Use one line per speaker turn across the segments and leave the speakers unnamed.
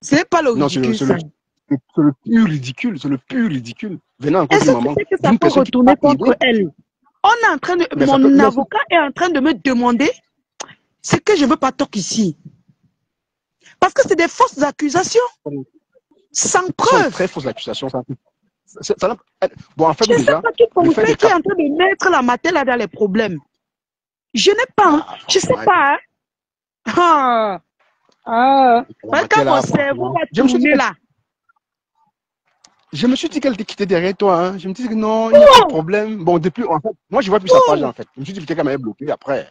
Ce n'est pas le
Non,
ridicule, ça.
c'est le pur ridicule. C'est le pur ridicule. Venant encore
Est-ce
d'une
que tu
maman.
sais que ça
D'une
peut
personne qui
retourner
n'est pas
contre
aidée.
elle? On est en train de,
Mais ça peut.
mon
Mais
avocat est en train de me demander ce que je ne veux pas toquer ici. Parce que c'est des fausses accusations, sans
ce sont
preuve.
très fausses accusations. Bon, en fait,
Je ne sais
déjà,
pas qui
le fait de
conseille qui est en train de mettre la matella dans les problèmes. Je n'ai pas, hein. Je ne sais
franchement,
pas. Hein.
la
Quand
matière
mon
là,
cerveau
franchement.
va tourner là.
Je me suis dit qu'elle quittait derrière toi. Hein. Je me dis que non, il n'y a pas de problème. Bon, depuis, en fait, moi, je vois plus sa page, en fait. Je me suis dit peut-être qu'elle m'avait bloqué après.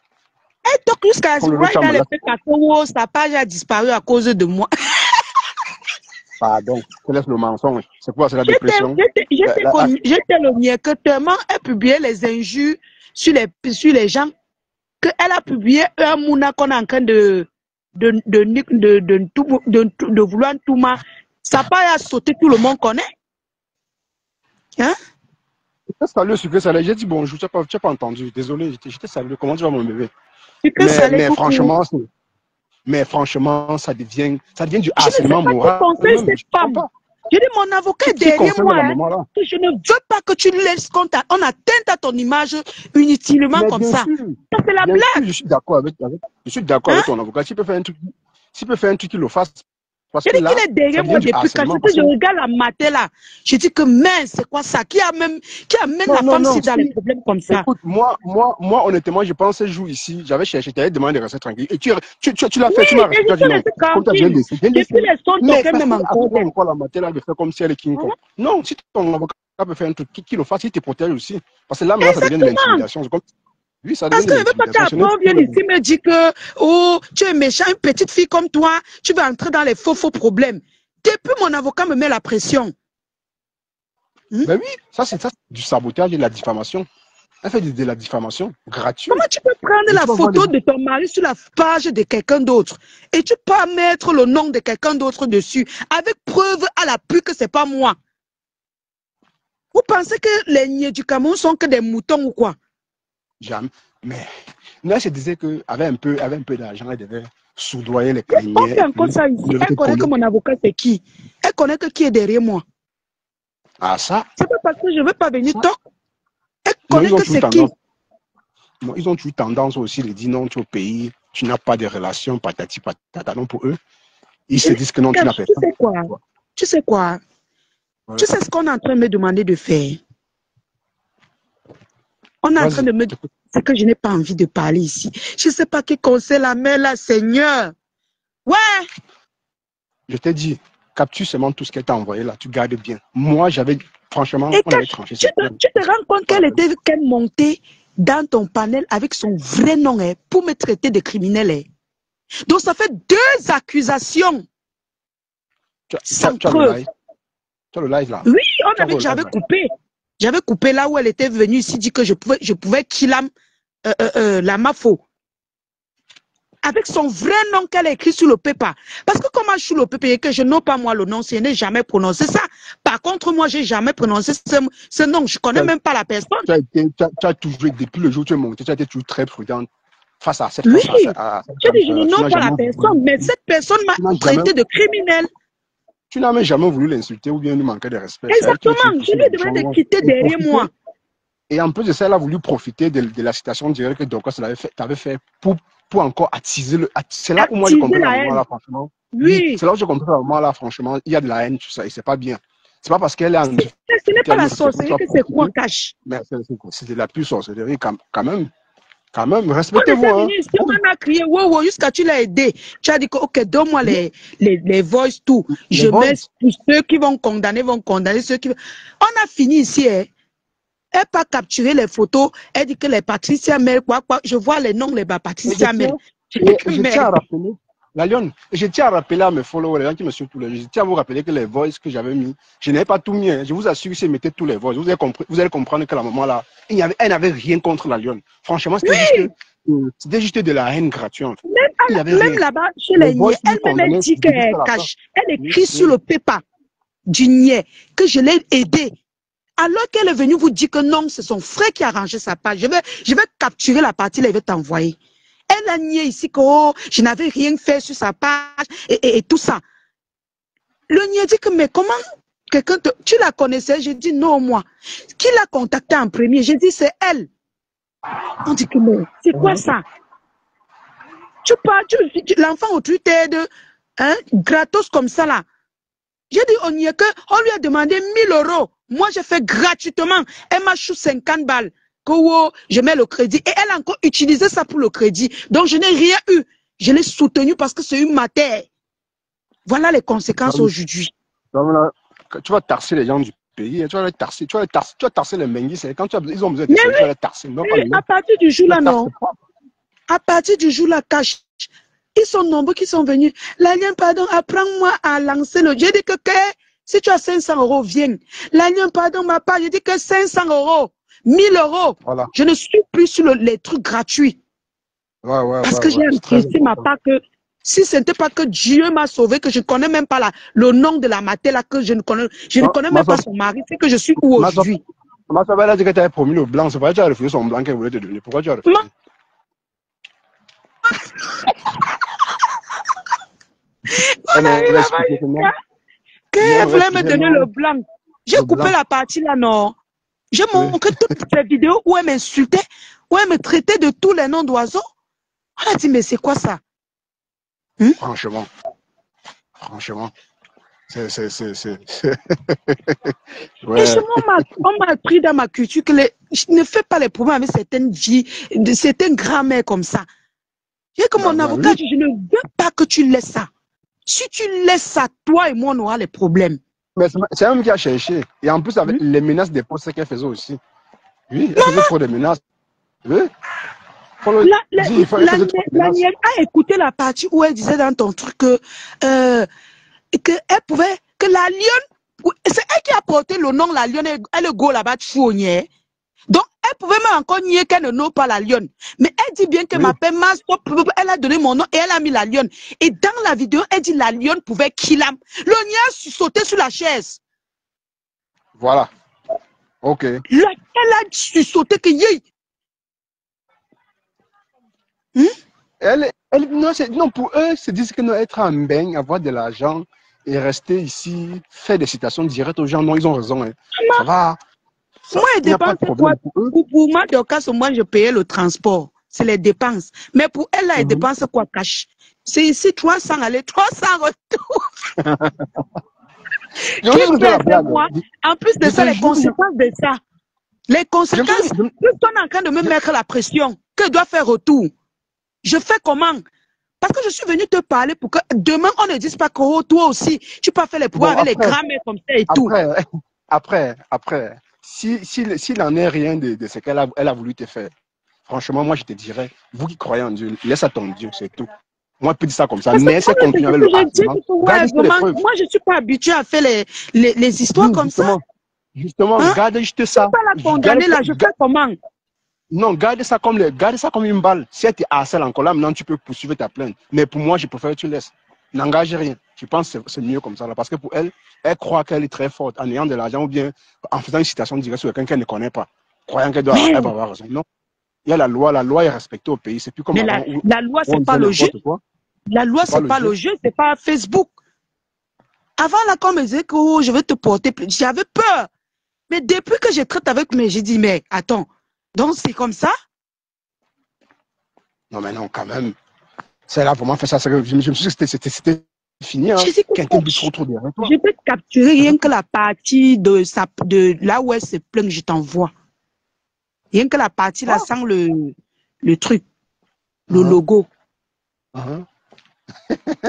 Elle toque jusqu'à
Comme le
right dans
chambre
les
là.
pétacours, sa page a disparu à cause de moi.
Pardon, je laisse le mensonge. C'est quoi, c'est la
J'étais
dépression?
le mien que tellement elle publiait les injures sur les gens qu'elle a publié un mouna qu'on est en train de vouloir tout ma. Ça pas à sauter, tout le monde connaît. Hein?
J'étais salué sur que ça allait. J'ai dit bonjour, tu n'as pas entendu. Désolé, j'étais salué. Comment tu vas mon bébé? Mais franchement, ça devient du
Je ne sais
harcèlement
pas qui
moral.
conseille cette femme. Je dis, mon avocat est derrière moi. Que je ne veux pas que tu laisses qu'on atteinte à ton image inutilement
mais
comme ça.
Sûr,
ça, c'est la blague.
Sûr, je suis d'accord avec ton avocat. S'il peut faire un truc, qu'il le fasse.
Je dis qu'il est derrière moi depuis quand je regarde la matin là. Je dis que mince, c'est quoi ça? Qui amène la femme ci dans les problèmes comme ça?
Écoute, moi, honnêtement, je pense ce jour ici, j'avais cherché, tu avais demandé de rester tranquille. Et tu l'as fait, tu m'as respecté, tu as dit non. Comme tu as bien décidé. Mais même encore la matin là de faire comme si elle est King Kong. Non, si ton avocat peut faire un truc, qu'il le fasse, il te protège aussi. Parce que là, maintenant, ça devient de l'intimidation. Oui, ça
parce que je ne veux pas qu'après vienne ici me dire que oh, tu es méchant, une petite fille comme toi, tu vas entrer dans les faux problèmes. Depuis mon avocat me met la pression.
Ben oui, ça c'est du sabotage et de la diffamation. Elle fait de la diffamation gratuite.
Comment tu peux prendre la photo de ton mari sur la page de quelqu'un d'autre et tu peux mettre le nom de quelqu'un d'autre dessus avec preuve à l'appui que c'est pas moi? Vous pensez que les niais du Cameroun sont que des moutons ou quoi?
Jamais. Mais là, je disais qu'avec un peu d'argent, elle devait soudoyer les clients.
On fait encore ça ici. Elle connaît que mon avocat, c'est qui? Elle connaît que qui est derrière moi.
Ah, ça?
C'est pas parce que je ne veux pas venir toc. Elle connaît que c'est qui?
Non, ils ont toujours tendance aussi de dire non, tu es au pays, tu n'as pas de relation, patati patata. Non, pour eux, ils se disent que non, tu n'as pas.
Tu sais quoi? Tu sais quoi? Ouais. Tu sais ce qu'on est en train de me demander de faire? On est en train de me dire que je n'ai pas envie de parler ici. Je ne sais pas qui conseille la mère là, Seigneur. Ouais.
Je t'ai dit, capture seulement tout ce qu'elle t'a envoyé là, tu gardes bien. Moi, j'avais, franchement,
on avait tranché. Tu te rends compte qu'elle montait dans ton panel avec son vrai nom pour me traiter de criminel. Donc ça fait 2 accusations. Sans preuve.
Tu as le live là?
Oui, j'avais coupé. J'avais coupé là où elle était venue ici, dit que je pouvais qu'il la mafo. Avec son vrai nom qu'elle a écrit sur le paper. Parce que comment je suis le paper et que je n'ai pas moi le nom, je n'ai jamais prononcé ça. Par contre, moi, je n'ai jamais prononcé ce nom. Je ne connais même pas la personne.
Tu as toujours, depuis le jour où tu es monté, tu as été toujours très prudente face à cette
personne. Oui, je dis, je ne nomme pas la personne, mais cette personne m'a traité de criminel.
Tu n'as même jamais voulu l'insulter ou bien lui manquer de respect.
Exactement, je lui ai demandé de quitter derrière moi.
Et en plus de ça, elle a voulu profiter de la citation directe que Dorcas t'avait fait pour encore attiser le. C'est là où moi j'ai compris à moment là, franchement.
Oui.
C'est là où j'ai compris à moment là, franchement, il y a de la haine, tout ça, et c'est pas bien. C'est pas parce qu'elle est en.
Ce n'est pas la sorcellerie que c'est quoi cache.
Mais c'est de la pure sorcellerie quand même. Quand même, respectez-vous.
On a crié, wow, jusqu'à tu l'as aidé. Tu as dit que, ok, donne-moi les voices, tout. Je mets pour ceux qui vont condamner, ceux qui. On a fini ici, hein. Elle n'a pas capturé les photos. Elle dit que les Patricia Mel, quoi. Je vois les noms, les Patricia Mel.
Je tiens à rappeler, la Lyon, je tiens à rappeler à mes followers, les gens qui me suivent tous les jours, je tiens à vous rappeler que les voices que j'avais mis, je n'avais pas tout mis. Je vous assure que si je mettais tous les voices, vous allez comprendre qu'à la moment là, elle n'avait rien contre la Lyon. Franchement, c'était juste de la haine gratuite. En fait.
Même là-bas, chez les niais, elle-même dit qu'elle cache. Elle écrit sur le paper du niais que je l'ai aidé. Alors qu'elle est venue vous dire que non, c'est son frère qui a rangé sa page. Je vais capturer la partie, là, il va t'envoyer. Elle a nié ici que oh, je n'avais rien fait sur sa page et tout ça. Le niais dit que, mais comment quelqu'un te... Tu la connaissais? J'ai dit non, moi. Qui l'a contacté en premier? J'ai dit c'est elle. On dit que, mais c'est quoi ça? Tu pars, l'enfant autrui t'aide, hein, gratos comme ça là. J'ai dit on y est que, on lui a demandé 1000 euros. Moi, j'ai fait gratuitement. Elle m'a chou 50 balles. Que je mets le crédit. Et elle a encore utilisé ça pour le crédit. Donc, je n'ai rien eu. Je l'ai soutenu parce que c'est une matière. Voilà les conséquences aujourd'hui.
Tu vas tarser les gens du pays. Tu vas les tarser. Tu vas tarser les menguis. Quand ils ont besoin de ça, tu vas les tarser. Non,
à partir du jour là, non. À partir du jour là, cache. Ils sont nombreux qui sont venus. L'alien, pardon, apprends-moi à lancer le... J'ai dit que si tu as 500 euros, viens. L'alien, pardon, ma part, j'ai dit que 500 euros, 1000 euros. Voilà. Je ne suis plus sur les trucs gratuits. Parce que j'ai apprécié ma part que si ce n'était pas que Dieu m'a sauvé, que je ne connais même pas le nom de la maté, là, que je ne connais même pas son mari, c'est que je suis où aujourd'hui.
Ma soeur, elle a dit que tu avais promis le blanc. C'est pas que tu as refusé son blanc qu'elle voulait te donner. Pourquoi tu as refusé?
Elle voulait me donner le blanc. J'ai coupé la partie là, non. J'ai montré toutes ces vidéos où elle m'insultait, où elle me traitait de tous les noms d'oiseaux. On a dit, mais c'est quoi ça?
Franchement. Ouais.
On m'a appris dans ma culture que je ne fais pas les problèmes avec certaines grands-mères comme ça. J'ai comme mon avocat, je ne veux pas que tu laisses ça. Si tu laisses ça, toi et moi, on aura les problèmes.
Mais c'est elle-même qui a cherché. Et en plus, avec les menaces des postes qu'elle faisait aussi. Oui, elle faisait trop de menaces. Oui.
La nienne a écouté la partie où elle disait dans ton truc que elle pouvait, que la lionne, c'est elle qui a porté le nom la lionne, elle go là-bas, chouonier. Donc, elle pouvait même encore nier qu'elle ne nomme pas la lionne. Mais elle dit bien qu'elle m'appelle Masto, elle a donné mon nom et elle a mis la lionne. Et dans la vidéo, elle dit la lionne pouvait killam. Le nien sautait sur la chaise.
Voilà. Ok.
Elle a sauté que yé.
Non, pour eux, c'est dire que nous être en bain, avoir de l'argent et rester ici, faire des citations directes aux gens. Non, ils ont raison. Hein. Ça va.
Moi, les dépenses, pour moi, dans le cas où moi, je payais le transport. C'est les dépenses. Mais pour elle, là, elle dépense quoi, cash? C'est ici 300 aller, 300 retour. Moi, en plus de ça, les conséquences de ça. Les conséquences, tu es en train de me mettre la pression. Que je dois faire retour? Je fais comment? Parce que je suis venu te parler pour que demain, on ne dise pas que oh, toi aussi, tu peux faire les pouvoirs avec les grands-mères comme ça et tout.
Après. S'il n'en est rien de ce qu'elle a voulu te faire, franchement, moi, je te dirais, vous qui croyez en Dieu, laisse à ton Dieu, c'est tout. Moi, je peux dire ça comme ça, mais c'est continuer avec le harcèlement.
Moi, je ne suis pas habitué à faire les histoires comme ça.
Justement, garde juste ça.
Je ne peux pas la condamner là, je fais comment?
Non, garde ça comme une balle. Si elle te harcèle encore là, maintenant, tu peux poursuivre ta plainte. Mais pour moi, je préfère que tu laisses. N'engage rien. Je pense que c'est mieux comme ça. Là, parce que pour elle, elle croit qu'elle est très forte en ayant de l'argent ou bien en faisant une citation directe sur quelqu'un qu'elle ne connaît pas, croyant qu'elle doit avoir raison. Non. Il y a la loi est respectée au pays. C'est plus comme
avant, la loi, c'est pas le jeu. La loi, c'est pas le jeu, c'est pas Facebook. Avant, là, quand on me disait que oh, je vais te porter plus, j'avais peur. Mais depuis que je traite avec mes, j'ai dit, mais attends, donc c'est comme ça?
Non, mais non, quand même. C'est là, pour moi, faire ça, je me suis dit que c'était fini. Hein. Quelqu'un dit trop derrière toi.
Je peux te capturer rien que la partie de là où elle se plaint, je t'envoie. Rien que la partie là sans le truc, le logo.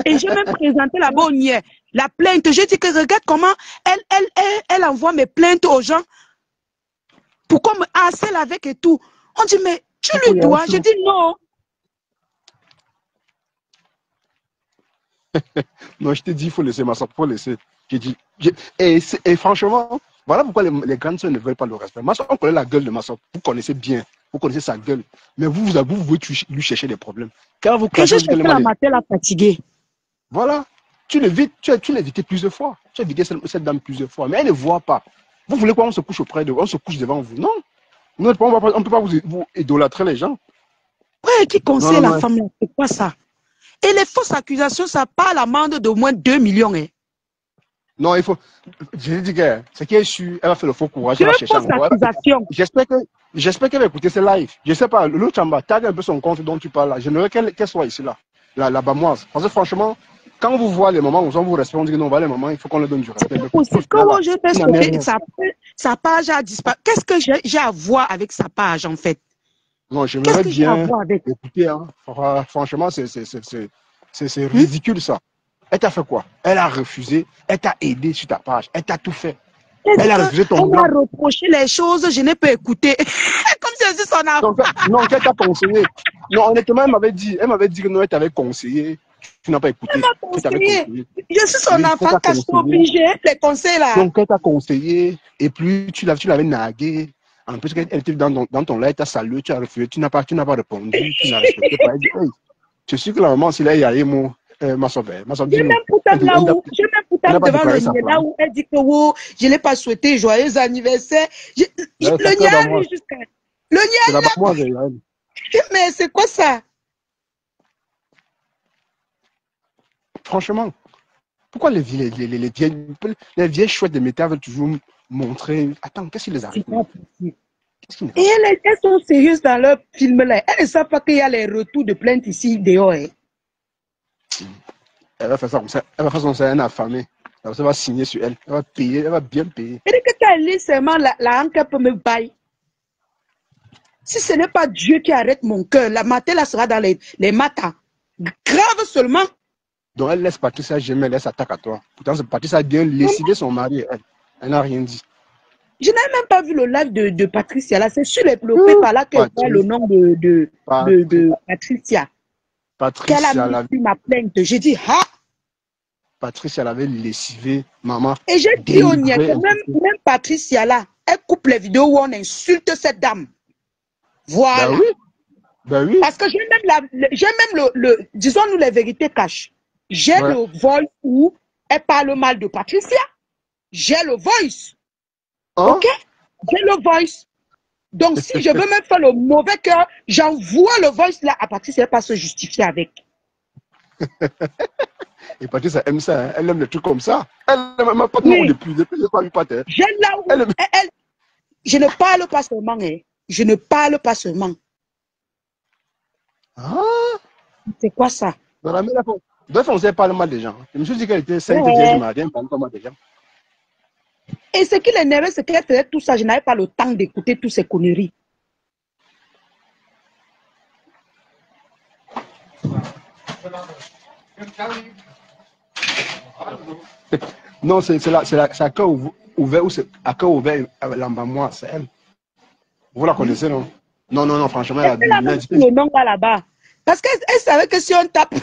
Et j'ai même présenté la bonne la plainte. J'ai dit que regarde comment elle envoie mes plaintes aux gens pour qu'on me harcèle avec et tout. On dit, mais tu lui dois. Je dis non.
Non, je t'ai dit, il faut laisser, ma soeur, il faut laisser. Et franchement, voilà pourquoi les grandes soeurs ne veulent pas le respect. Ma soeur, on connaît la gueule de ma soeur. Vous connaissez bien. Vous connaissez sa gueule. Mais vous voulez lui chercher des problèmes. Quand vous
crachez, la matin, la fatiguée.
Voilà. Tu l'as évité plusieurs fois. Tu as évité cette dame plusieurs fois. Mais elle ne voit pas. Vous voulez quoi? On se couche auprès de vous. On se couche devant vous. Non. On ne peut pas vous idolâtrer les gens.
Ouais, qui conseille la femme? C'est quoi ça? Et les fausses accusations, ça part l'amende d'au moins 2 millions. Hein.
Non, il faut. Je dis que ce qui est sûr, elle va faire le faux courage. Elle va chercher encore. J'espère qu'elle va écouter ce live. Je ne sais pas, le Chamba, tag un peu son compte dont tu parles là. J'aimerais qu'elle soit ici là. La bamoise. Parce que franchement, quand vous voyez les moments où on vous respecte, on dit que non, voilà les moments, il faut qu'on leur donne du respect.
C'est possible que je peux sauver sa page a disparu. Qu'est-ce que j'ai à voir avec sa page en fait?
Non, j'aimerais bien écouter. Hein. Franchement, c'est ridicule ça. Elle t'a fait quoi? Elle a refusé, elle t'a aidé sur ta page, elle t'a tout fait. Elle a refusé ton
blanc. Elle m'a reproché les choses, je n'ai pas écouté. Comme si je suis son enfant.
Non, qu'elle t'a conseillé. Non, honnêtement, elle m'avait dit que non, elle t'avait conseillé. Tu n'as pas écouté.
Elle m'a conseillé. Je suis son enfant, qu'elle soit obligée, les conseils là.
Donc, elle t'a conseillé, et puis tu l'avais nagué. En plus, elle était dans ton live, elle t'a salué, tu as refusé, tu n'as pas répondu, tu n'as respecté pas. Elle dit, hey, je suis que la maman, s'il a y allé, moi. Ma soeur,
j'ai même pourtant devant le nier là où elle dit que oh, je ne l'ai pas souhaité joyeux anniversaire. Le nier arrive jusqu'à. Le nier là. Mais c'est quoi ça?
Franchement, pourquoi les vieilles chouettes de métal veulent toujours montrer. Attends, qu'est-ce qui les arrive?
Et elles sont sérieuses dans leur film là. Elles ne savent pas qu'il y a les retours de plainte ici dehors. Hein.
Elle va faire ça comme ça. Elle va faire ça, elle est affamée. Elle va signer sur elle. Elle va payer, elle va bien payer.
Et que tu as lu seulement la hanque peut me bailler. Si ce n'est pas Dieu qui arrête mon cœur, la matin là sera dans les matins. Grave seulement.
Donc elle laisse Patricia jamais, elle s'attaque à toi. Pourtant, Patricia a bien lessivé son mari. Elle n'a rien dit.
Je n'ai même pas vu le live de Patricia là. C'est sur les bloqués par là que je vois le nom de Patricia.
Patricia,
qu'elle a mis ma plainte. J'ai dit, ah!
Patricia l'avait lessivé, maman.
Et j'ai dit au Nia que même Patricia là, elle coupe les vidéos où on insulte cette dame. Voilà.
Ben oui. Ben oui.
Parce que j'ai même le disons-nous les vérités cachées. J'ai le voice où elle parle mal de Patricia. J'ai le voice.
Hein?
Ok? J'ai le voice. Donc, si je veux même faire le mauvais cœur, j'envoie le voice là à Patricia, elle ne va pas se justifier avec.
Et Patricia aime ça, hein? Elle aime les trucs comme ça. Elle n'aime pas tout depuis je pas vu pas terre.
Je ne parle pas seulement, hein. Je ne parle pas seulement.
Ah?
C'est quoi ça?
Bref, on sait pas le mal des gens. Je me suis dit qu'elle était sainte Vierge Marie, elle ne parle pas mal des gens.
Et ce qui l'énervait, c'est qu'elle faisait tout ça. Je n'avais pas le temps d'écouter toutes ces conneries.
Non, c'est à cœur ouvert ou c'est à cœur ouvert l'embamois, c'est elle. Vous la connaissez, non? Non, franchement, elle
a dit le nom là-bas. Parce qu'elle savait que si on tape.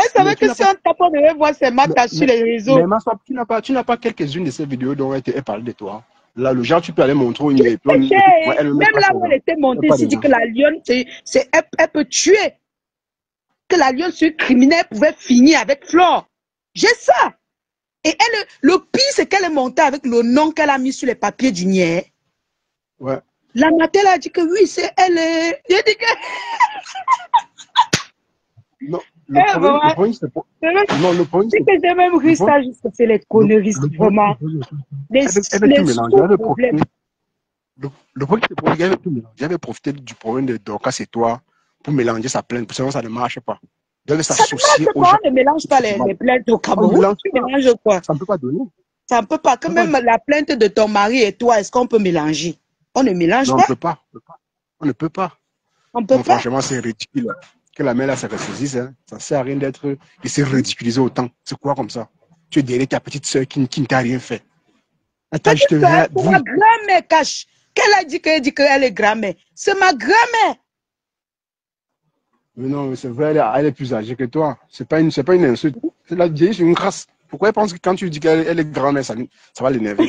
Elle savait que si on tape, on devait voir ses matas sur les réseaux.
Mais ma soeur, tu n'as pas quelques-unes de ces vidéos dont elle parle de toi. Là, le genre, tu peux aller montrer une
même là où elle était montée, elle dit que la lionne, elle peut tuer. Que la lionne, ce criminel, pouvait finir avec Flore. J'ai ça. Et elle, le pire, c'est qu'elle est montée avec le nom qu'elle a mis sur les papiers du Nier.
Ouais.
La matin, elle a dit que oui, c'est elle. J'ai dit que.
Non. Le point, c'est pas. Non, le point,
c'est que j'ai même vu ça, juste que c'est les conneries, vraiment.
Elle avait tout mélangé. Le point, c'est pour avait tout mélangé. J'avais profité du problème de Dorcas et toi pour mélanger sa plainte, parce que ça ne marche pas.
Ça ne mélange pas les plaintes au Cameroun. Tu mélanges quoi?
Ça ne peut pas donner.
Ça ne peut pas. Que même la plainte de ton mari et toi, est-ce qu'on peut mélanger? On ne mélange pas.
On ne peut pas. On ne peut pas.
On peut pas.
Franchement, c'est ridicule. Que la mère là, ça ressaisisse, hein. Ça ne sert à rien de se ridiculiser autant. C'est quoi comme ça? Tu es derrière ta petite soeur qui ne t'a rien fait.
Attends, je te dis. Ma grand-mère cache. Qu'elle a dit qu'elle est grand-mère? C'est ma grand-mère.
Mais non, c'est vrai, elle est plus âgée que toi. C'est pas une insulte. C'est la vieille, c'est une grâce. Pourquoi elle pense que quand tu dis qu'elle est grand-mère, ça va l'énerver?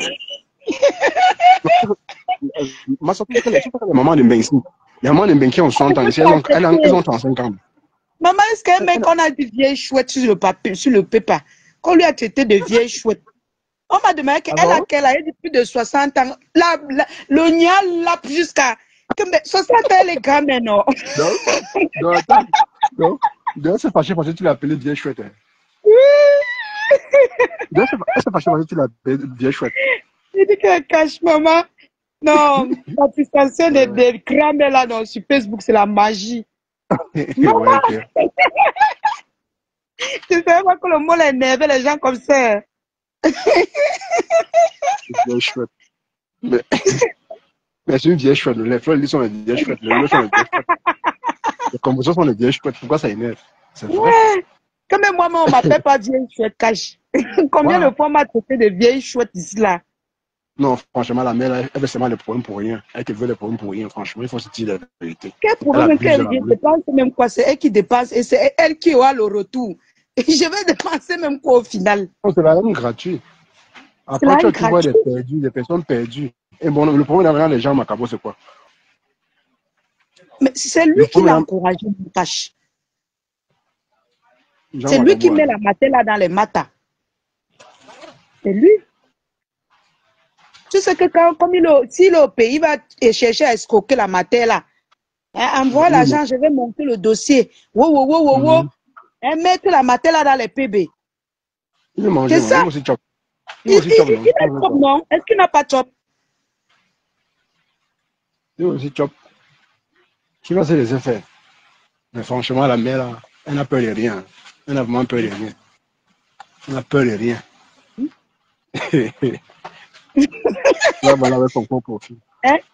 Ma soeur, c'est la maman de Bensi. Les mamans de Benki ont 60 ans. Elles ont 35 ans.
Maman, est-ce qu'elle met qu'on a des vieilles chouettes sur le papier, sur le pépa? Qu'on lui a traité de vieilles chouettes. On m'a demandé qu'elle a quelle âge? Elle dit plus de 60 ans. Le nial là jusqu'à 60 ans, elle est grand-mère, non?
Non, attends. Non. D'ailleurs, c'est fâché parce que tu l'as appelé vieille chouette. Hein. D'ailleurs, c'est fâché parce que tu l'as appelé vieille chouette.
Il dit que cache maman. Non, participation des cramés là non, sur Facebook, c'est la magie. Maman,
Ouais, okay.
tu sais pas que le mot énervé les gens comme ça.
Vieille chouette. Mais c'est une vieille chouette. Les fleurs, ils sont les vieilles chouettes. Les sont les vieilles chouettes. Les compositions sont les vieilles chouettes. Pourquoi ça énerve? C'est vrai.
Ouais. Quand même moi-même, on m'appelle pas vieille chouette cache. Combien de fois on m'a traité de vieille chouette ici là?
Non, franchement, la mère, elle veut seulement les problèmes pour rien. Elle te veut les problèmes pour rien, franchement. Il faut se dire la vérité.
Quel problème qu'elle dépense même quoi? C'est elle qui dépense et c'est elle qui aura le retour. Et je vais dépenser même quoi au final?
Non, c'est la même gratuit. Après, tu vois des perdus, des personnes perdues. Et bon, le problème d'avoir les gens macabres, c'est quoi?
Mais c'est lui qui l'a encouragé, mon cache. C'est lui qui met la matela dans les matas. C'est lui. Tu sais que comme si le pays va chercher à escroquer la matela, envoie l'argent, je vais monter le dossier. Mettre la matela dans les PB. C'est ça. Il a chop, non? Est-ce qu'il n'a pas chop?
Il aussi chop. Qui va se laisser faire? Mais franchement, la mère, là, elle n'a peur de rien. Elle n'a vraiment peur de rien. Elle n'a peur de rien. Là, voilà, avec son propre profil.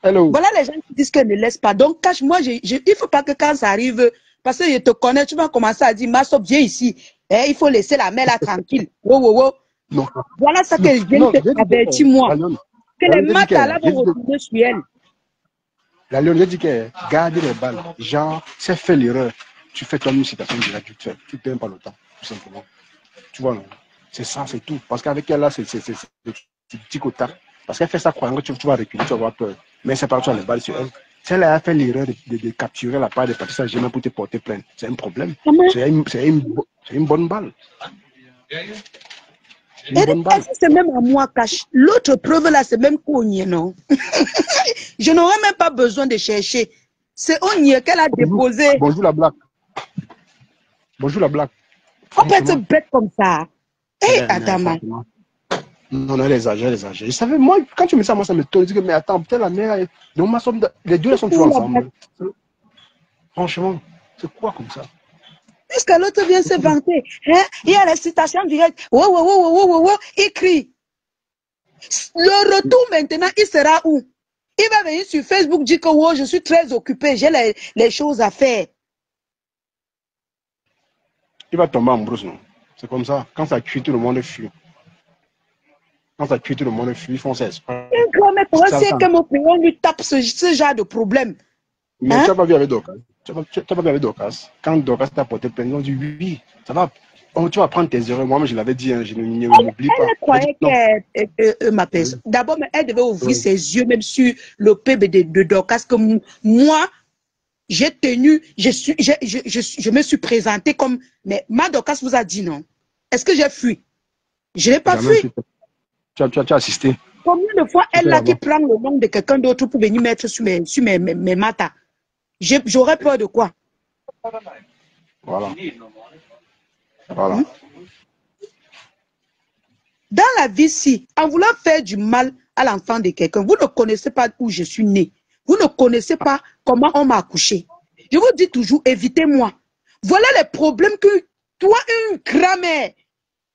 Voilà les gens qui disent qu'elle ne laisse pas. Donc, cache, moi, il ne faut pas que quand ça arrive, parce que je te connais, tu vas commencer à dire, Massop, viens ici. Il faut laisser la mère là tranquille.
Non.
Voilà ça qu'elle vient te avertir, moi. Que les matas là vont retourner sur elle.
La Léon, j'ai dit que garder les balles. Genre, c'est fait l'erreur. Tu fais toi une citation directe, tu perds pas le temps, tout simplement. Tu vois, non? C'est ça, c'est tout. Parce qu'avec elle, là, c'est petit quota. Parce qu'elle fait ça croyant que tu vas reculer, tu vas avoir peur. Mais c'est pas toi les balles sur elle. Si elle a fait l'erreur de capturer la part des partisans même pour te porter plainte, c'est un problème. C'est une bonne balle.
C'est même à moi, cache. L'autre preuve là, c'est même Ognier, non? Je n'aurais même pas besoin de chercher. C'est Ognier qu'elle a déposé.
Bonjour la blague. Bonjour la blague.
On peut être bête comme ça. Adama.
Non, les exagère. Je savais, moi, quand tu me dis ça, moi, ça me tourne. Je dis que, mais attends, peut-être la mère, les deux sont toujours ensemble. Franchement, c'est quoi comme ça?
Puisque l'autre vient se vanter, il y a la citation directe, il crie. Le retour maintenant, il sera où? Il va venir sur Facebook dire que je suis très occupé, j'ai les choses à faire.
Il va tomber en brousse, non? C'est comme ça. Quand ça cuit, tout le monde fuit. Quand ça cuit, tout le monde fuit, ils font ça.
Mais pour essayer que mon pays, on lui tape ce genre de problème.
Mais tu n'as pas vu avec Dorcas. Tu n'as pas vu avec Dorcas. Quand Dorcas t'a porté plainte, ils ont dit oui, ça va. Oh, tu vas prendre tes erreurs. Moi, je l'avais dit, hein, je ne m'oublie pas.
Elle croyait que ma personne. D'abord, elle devait ouvrir ses yeux, même sur le PB de Dorcas, que moi, j'ai tenu, je me suis présenté comme. Mais ma Dorcas vous a dit non. Est-ce que j'ai fui? Je n'ai pas fui.
Tu as assisté.
Combien de fois elle là qui prend le nom de quelqu'un d'autre pour venir mettre sur mes matas? J'aurais peur de quoi?
Voilà.
Dans la vie, si, en voulant faire du mal à l'enfant de quelqu'un, vous ne connaissez pas où je suis né. Vous ne connaissez pas comment on m'a accouché. Je vous dis toujours, évitez-moi. Voilà les problèmes que toi, une grand-mère,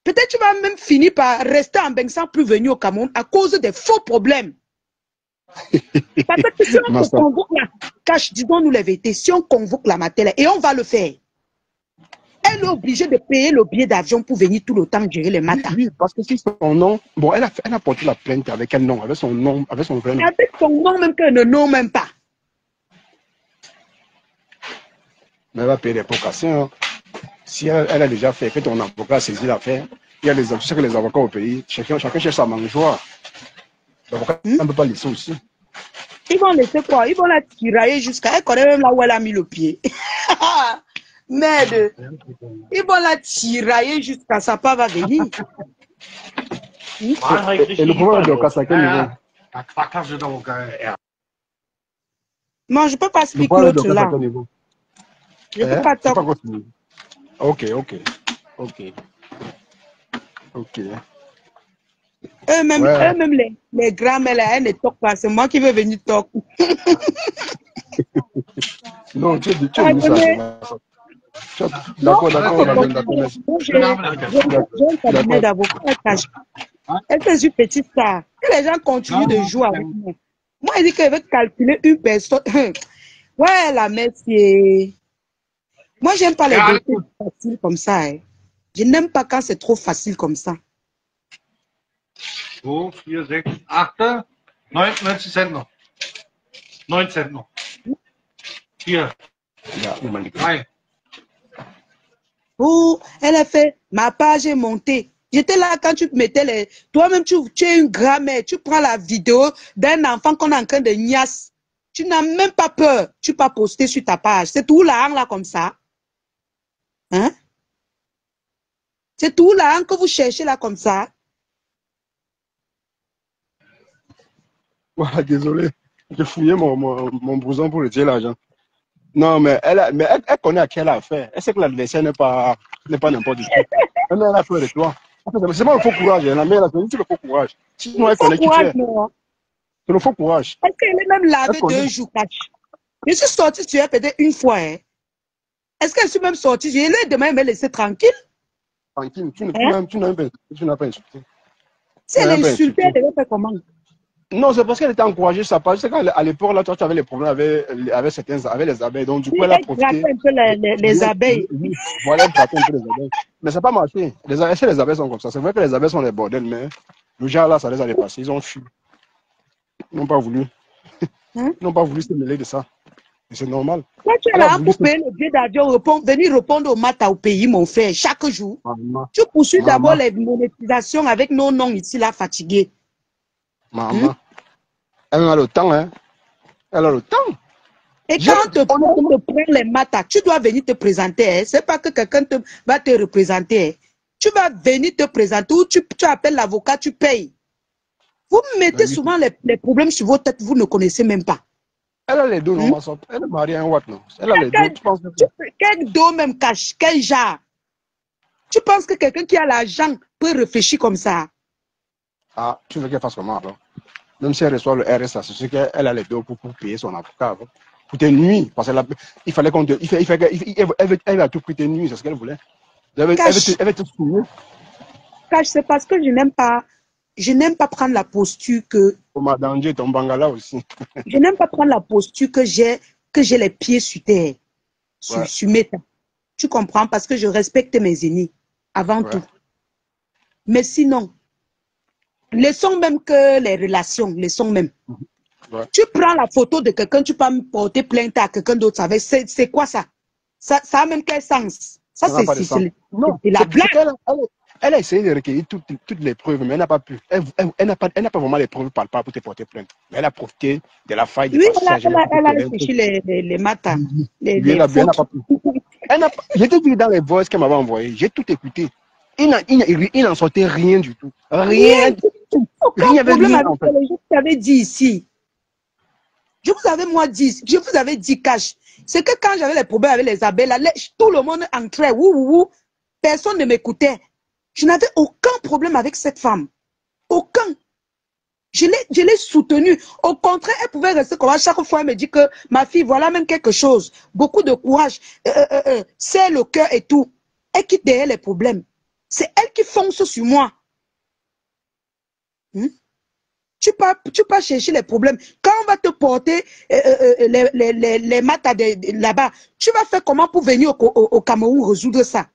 peut-être tu vas même finir par rester en Beng sans plus venir au Cameroun à cause des faux problèmes. Parce que si on convoque la cache, disons-nous la vérité, si on convoque la maternelle, et on va le faire, elle est obligée de payer le billet d'avion pour venir tout le temps gérer les matins.
Oui, parce que si son nom, bon, elle a porté la plainte avec quel nom? Avec son nom, avec son vrai nom.
Avec son nom même qu'elle ne nomme même pas.
Mais elle va payer des provocations. Si elle a déjà fait, que ton avocat a saisi l'affaire, il y a tu sais que les avocats au pays, chacun cherche sa mangeoire. L'avocat ne peut pas laisser aussi.
Ils vont laisser quoi? Ils vont la tirailler jusqu'à... Elle connaît même là où elle a mis le pied. Merde. Ils vont la tirailler jusqu'à sa part va venir.
Et le problème de Dorcas, à quel niveau?
Non, je ne peux pas expliquer l'autre là. Je ne peux pas
continuer. Ok, ok. Ok. Ok.
Eux-mêmes,
Ouais.
eux-mêmes les grands-mères, là, elles ne toquent pas. C'est moi qui veux venir toquer.
Non, tu es venu ça.
Non,
D'accord, d'accord, on a bien d'accord.
moi, j'ai un cabinet
D'accord.
d'avocats. Elle fait une petite star. Que les gens continuent de jouer avec moi. Moi, il dit qu'elle veut calculer une personne. Ouais, la merci. Moi, j'aime pas les dossiers faciles comme ça. Hein. Je n'aime pas quand c'est trop facile comme ça.
2, 4, 6, 8, 9, 19 noch. 19 noch. 4, 3.
Oh, elle a fait, ma page est montée. J'étais là quand tu mettais les... Toi-même, tu es une grand-mère. Tu prends la vidéo d'un enfant qu'on est en train de niasse. Tu n'as même pas peur. Tu pas poster sur ta page. C'est tout là, là, comme ça. Hein? C'est tout là que vous cherchez là, comme ça.
Ouais, désolé. J'ai fouillé mon blouson pour retirer l'argent. Non, mais elle connaît à qui elle a affaire. Elle sait que l'adversaire n'est pas n'importe qui. Elle a peur de toi. C'est pas le faux courage. La mère, c'est le faux courage. Sinon, elle
Il faut
connaît qui tu
courage,
es.
non?
C'est le faux courage.
Est-ce qu'elle est même lavée 2 jours, cash? Je suis sortie sur elle peut-être une fois. Hein? Est-ce qu'elle est même sortie? Je l'ai demain me laisser tranquille.
Tranquille, tu
Hein?
n'as pas insulté.
Si elle est insultée, elle devait faire comment?
Non, c'est parce qu'elle était encouragée sa page. C'est qu'à l'époque, là, toi, tu avais les problèmes avec les abeilles. Donc, du coup, elle a profité.
Un peu les abeilles.
Voilà, elle grattait un peu les abeilles. Mais ça n'a pas marché. Les abeilles sont comme ça. C'est vrai que les abeilles sont des bordels, mais le genre là, ça les a dépassés. Ils ont fui. Ils n'ont pas voulu.
Hein?
Ils n'ont pas voulu se mêler de ça. Et c'est normal.
Quand tu es là pour payer le billet d'avion, venir répondre au matin au pays, mon frère, chaque jour, tu poursuis d'abord les monétisations avec nos noms ici, là, fatigués.
Maman, elle a le temps, hein. Elle a le temps.
Et quand on te prend les matas, tu dois venir te présenter. Hein. Ce n'est pas que quelqu'un va te représenter. Hein. Tu vas venir te présenter ou tu appelles l'avocat, tu payes. Vous mettez souvent les problèmes sur vos têtes, vous ne connaissez même pas.
Elle a les deux, non, ma soeur. Elle est mariée à un watt, non. Elle a les deux. Tu penses que...
Quel dos même cache, quel genre? Tu penses que quelqu'un qui a l'argent peut réfléchir comme ça?
Ah, tu veux qu'elle fasse comment alors? Même si elle reçoit le RSA, c'est sûr qu'elle a les deux pour payer son avocat. Pour tes nuits. Parce qu'il fallait qu'on te. Elle va tout prix tes nuits, c'est ce qu'elle voulait. Elle veut te souiller.
Cache, c'est parce que je n'aime pas. Je n'aime pas prendre la posture que.
Pour ma danger, ton bangala aussi.
Je n'aime pas prendre la posture que j'ai les pieds sur terre, sur mes temps. Tu comprends? Parce que je respecte mes aînés avant tout. Mais sinon, laissons même que les relations, laissons même. Tu prends la photo de quelqu'un, tu peux me porter plainte à quelqu'un d'autre. C'est quoi ça? Ça a même quel sens? Ça, c'est la blague.
Elle a essayé de recueillir toutes les preuves, mais elle n'a pas pu. Elle n'a pas vraiment les preuves palpables pour te porter plainte. Mais elle a profité de la faille de passage.
Elle a cherché les matins.
Elle n'a pas pu. J'étais dit dans les voices qu'elle m'avait envoyées. J'ai tout écouté. Il n'en sortait rien du tout. Rien.
Aucun problème avec ce que je vous avais dit ici. Je vous avais dit cash. C'est que quand j'avais les problèmes avec les abeilles, là, tout le monde entrait. Personne ne m'écoutait. Je n'avais aucun problème avec cette femme. Aucun. Je l'ai soutenue. Au contraire, elle pouvait rester comme ça. Chaque fois, elle me dit que ma fille, voilà même quelque chose. Beaucoup de courage. C'est le cœur et tout. Elle quitte derrière les problèmes. C'est elle qui fonce sur moi. Tu peux chercher les problèmes. Quand on va te porter les matas là-bas, tu vas faire comment pour venir au Cameroun résoudre ça?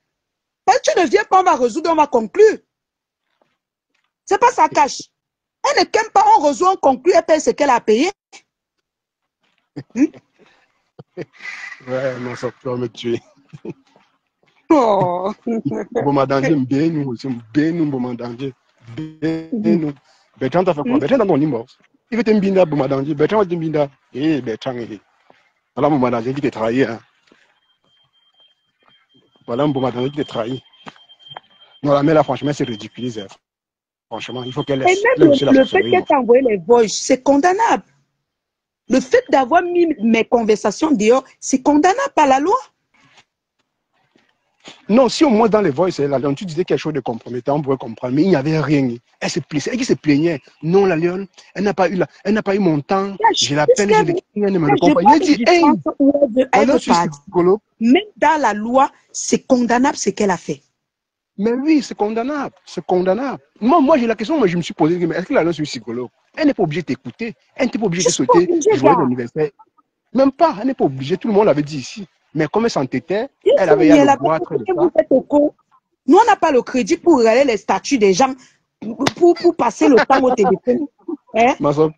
Parce que tu ne viens pas, on va résoudre, on va conclure. C'est pas ça cache. Elle ne qu'aime pas, on résout, on conclut, elle paye ce qu'elle a payé.
Ouais, non, ça peut me tuer.
Oh.
Bomadangé, nous aussi, Bomadangé. Nous. Bertrand t'a fait quoi? Bertrand dans ton limbo. Il veut te mbinda, Bomadangé. Bertrand va te mbinda. Eh, Bertrand, voilà, Bomadangé qui t'a trahi. Hein. Voilà, Bomadangé qui t'a trahi. Non, la mère, là, franchement, c'est ridiculisé. Franchement, il faut qu'elle laisse.
Et même le fait qu'elle t'a envoyé les voices, c'est condamnable. Le fait d'avoir mis mes conversations dehors, c'est condamnable par la loi.
Non, si au moins dans les voices, la Lyon, tu disais quelque chose de compromettant, on pourrait comprendre, mais il n'y avait rien. Elle se plaignait, elle qui se plaignait. Non, la Lyon, elle n'a pas eu mon temps. J'ai la peine, j'ai l'écrit, elle ne me répond pas. Il a dit, hey, je suis psychologue.
Même dans la loi, c'est condamnable ce qu'elle a fait.
Mais oui, c'est condamnable, c'est condamnable. Moi j'ai la question, moi je me suis posé, est-ce que la Lyon est psychologue? Elle n'est pas obligée de t'écouter, elle n'est pas obligée de sauter, jouer l'anniversaire. Même pas, elle n'est pas obligée, tout le monde l'avait dit ici. Mais comme elle s'entêtait, elle avait le droit de ça.
Nous, on n'a pas le crédit pour regarder les statuts des gens, pour passer le temps au téléphone. Hein?
Masop,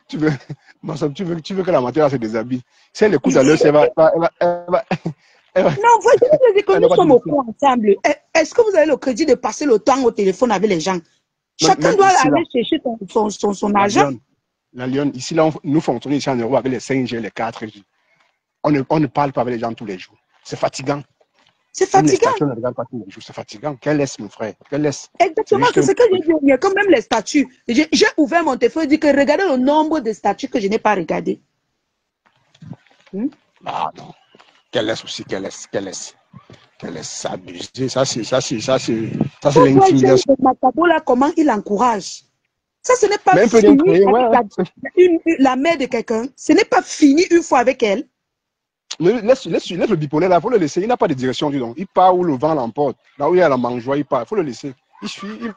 tu veux que la matière se déshabille. Si elle écoute à l'heure, elle va.
Non, voyez que nous sommes au courant ensemble. Est-ce que vous avez le crédit de passer le temps au téléphone avec les gens? Chacun doit aller chercher son argent.
La Lyon, ici, là, nous fonctionnons ici en Europe avec les 5G, les 4G. On ne parle pas avec les gens tous les jours. C'est fatigant.
C'est fatigant.
C'est fatigant. Qu'elle laisse, mon frère. Qu'elle laisse.
Exactement, c'est ce que j'ai dit. Il y a quand même les statuts. J'ai ouvert mon téléphone et dit que regardez le nombre de statuts que je n'ai pas regardé.
Ah non. Qu'elle laisse aussi, qu'elle laisse s'abuser. Ça, c'est l'intimidation.
Comment il encourage. Ça, ce n'est pas fini avec la mère de quelqu'un. Ce n'est pas fini une fois avec elle.
Laisse le bipolaire là, il faut le laisser. Il n'a pas de direction, dis donc. Il part où le vent l'emporte. Là où il y a la mangeoire, il part. Il faut le laisser.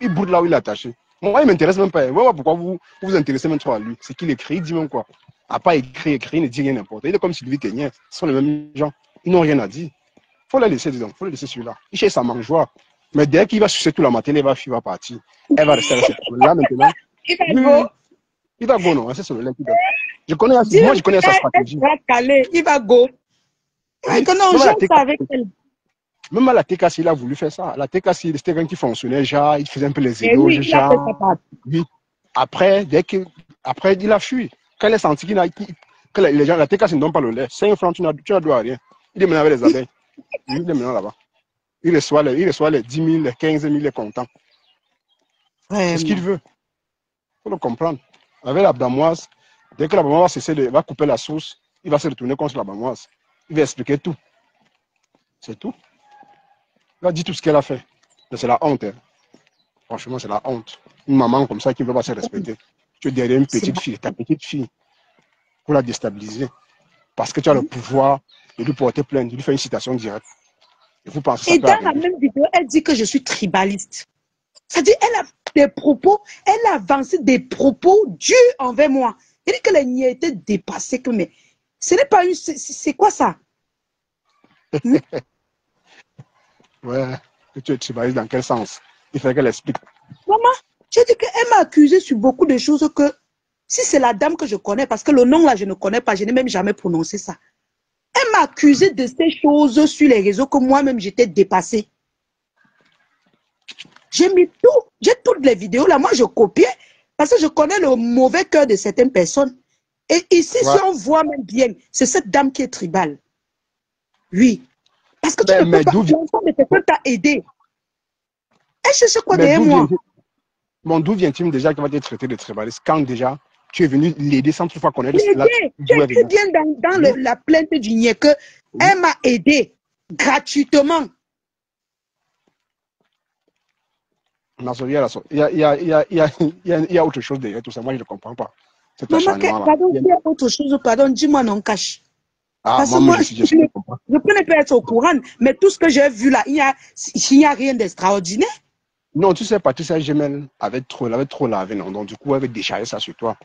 Il boude là où il est attaché. Moi, il ne m'intéresse même pas. Moi, pourquoi vous vous intéressez même trop à lui? C'est qu'il écrit, il dit même quoi. À part écrire, il ne dit rien n'importe. Il est comme Sylvie Ténière. Ce sont les mêmes gens. Ils n'ont rien à dire. Il faut le laisser, dis donc. Il faut le laisser celui-là. Il cherche sa mangeoire. Mais dès qu'il va sucer tout la matinée, il va partir. Elle va rester avec cette là maintenant. Il va go, non, c'est celui-là qui doit. Moi, je connais sa stratégie.
Il va go.
Même à la TKC, il a voulu faire ça. La TKC, c'était quelqu'un qui fonctionnait, genre, il faisait un peu les éloges, oui, oui. Après, il a fui. Quand il a senti que les gens, la TKC ne donne pas le lait, 5 francs, tu n'as droit à rien. Il est maintenant avec les abeilles. Il est maintenant là-bas. Il reçoit les 10 000, les 15 000, il est content. C'est ce qu'il veut. Il faut le comprendre. Avec la Bamoise, dès que la Bamoise va couper la sauce, il va se retourner contre la Bamoise. Il va expliquer tout. C'est tout. Il va dire tout ce qu'elle a fait. Mais c'est la honte. Hein. Franchement, c'est la honte. Une maman comme ça qui ne veut pas se respecter. Tu es derrière une petite fille, ta petite fille, pour la déstabiliser. Parce que tu as le pouvoir de lui porter plainte, de lui faire une citation directe. Et vous pensez
et dans la même vidéo, elle dit que je suis tribaliste. C'est-à-dire, elle a des propos, elle a avancé des propos durs envers moi. Elle dit que les niais étaient dépassés. Mais ce n'est pas une... C'est quoi ça?
Ouais, tu es tribaliste dans quel sens? Il faudrait qu'elle explique.
Maman, j'ai dit qu'elle m'a accusé sur beaucoup de choses que... Si c'est la dame que je connais, parce que le nom là, je ne connais pas, je n'ai même jamais prononcé ça. Elle m'a accusé de ces choses sur les réseaux que moi-même j'étais dépassée. J'ai mis tout, j'ai toutes les vidéos là, moi je copiais parce que je connais le mauvais cœur de certaines personnes. Et ici, si on voit même bien, c'est cette dame qui est tribale. Oui. Parce que tu ne peux pas, l'enfant de quelqu'un t'a aidé. Elle cherche quoi derrière moi?
D'où vient-il déjà qu'il va être traité de tribaliste quand déjà tu es venu l'aider sans toutefois connaître
tu écris bien dans la plainte du niais que elle m'a aidé gratuitement.
Il y a autre chose derrière tout ça. Moi, je ne comprends pas.
Maman, pardon, il y a autre chose. Pardon, dis-moi non, cache. Parce que moi, je peux ne pas être au courant, mais tout ce que j'ai vu là, il n'y a rien d'extraordinaire.
Non, tu sais, Patricia Gemel avait trop lavé, non? Donc, du coup, elle avait déchargé ça sur toi.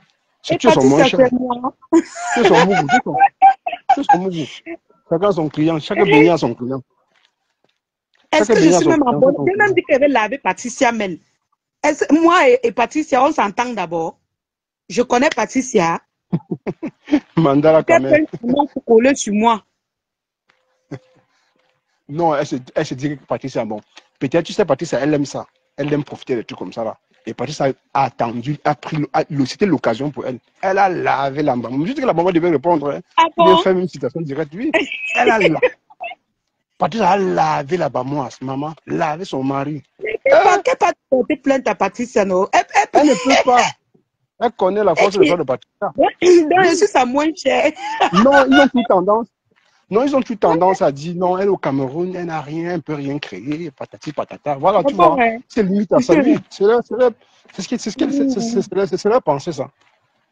Et Patricia, c'est moi.
C'est son mouvement. C'est son mouvement. Chacun son client. Chaque baignant a son client.
Est-ce que je suis même en bonne? J'ai même dit qu'elle avait lavé Patricia Mel. Moi et Patricia, on s'entend d'abord. Je connais Patricia.
Mandala quand même.
Elle coller sur moi.
Non, elle se dit que Patricia, bon. Peut-être, tu sais, Patricia, elle aime ça. Elle aime profiter des trucs comme ça là. Et Patricia a attendu, c'était l'occasion pour elle. Elle a lavé la maman. Je dis que la maman devait répondre. Hein.
Ah bon?
Elle devait faire une citation directe. Oui. Elle a lavé. Patricia a lavé la bamoise, maman. Lavé son mari.
Qu'elle pas porter plainte à Patricia, non?
Elle ne peut pas. Elle connaît la force de Patricia.
Donc, je suis sa moins chère.
Non, ils ont pris tendance. Non, ils ont eu tendance à dire non, elle au Cameroun, elle n'a rien, elle ne peut rien créer, patati patata. Voilà, tu vois, c'est limite à ça. Oui, c'est leur pensée, ça.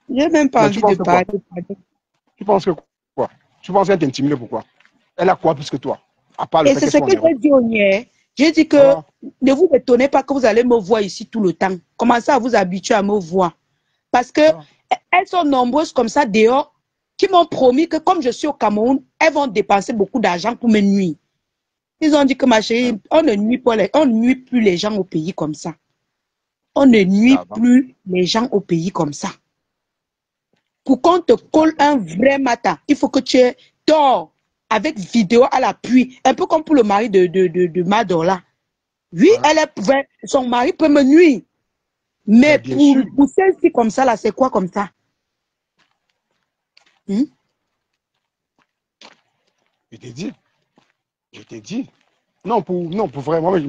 J'ai même pas envie de parler.
Tu penses que quoi? Tu penses qu'elle t'intimide pourquoi? Elle a quoi plus que toi? À part le
Et c'est ce que j'ai dit au Nier. J'ai dit que ne vous étonnez pas que vous allez me voir ici tout le temps. Commencez à vous habituer à me voir. Parce que elles sont nombreuses comme ça dehors qui m'ont promis que comme je suis au Cameroun, elles vont dépenser beaucoup d'argent pour me nuire. Ils ont dit que ma chérie, on ne nuit plus les gens au pays comme ça. On ne nuit plus les gens au pays comme ça. Pour qu'on te colle un vrai matin, il faut que tu dors avec vidéo à l'appui. Un peu comme pour le mari de Mado là. Oui, son mari peut me nuire. Mais pour celle-ci comme ça, là, c'est quoi comme ça?
Je t'ai dit. Je t'ai dit. Non, pour vrai, moi je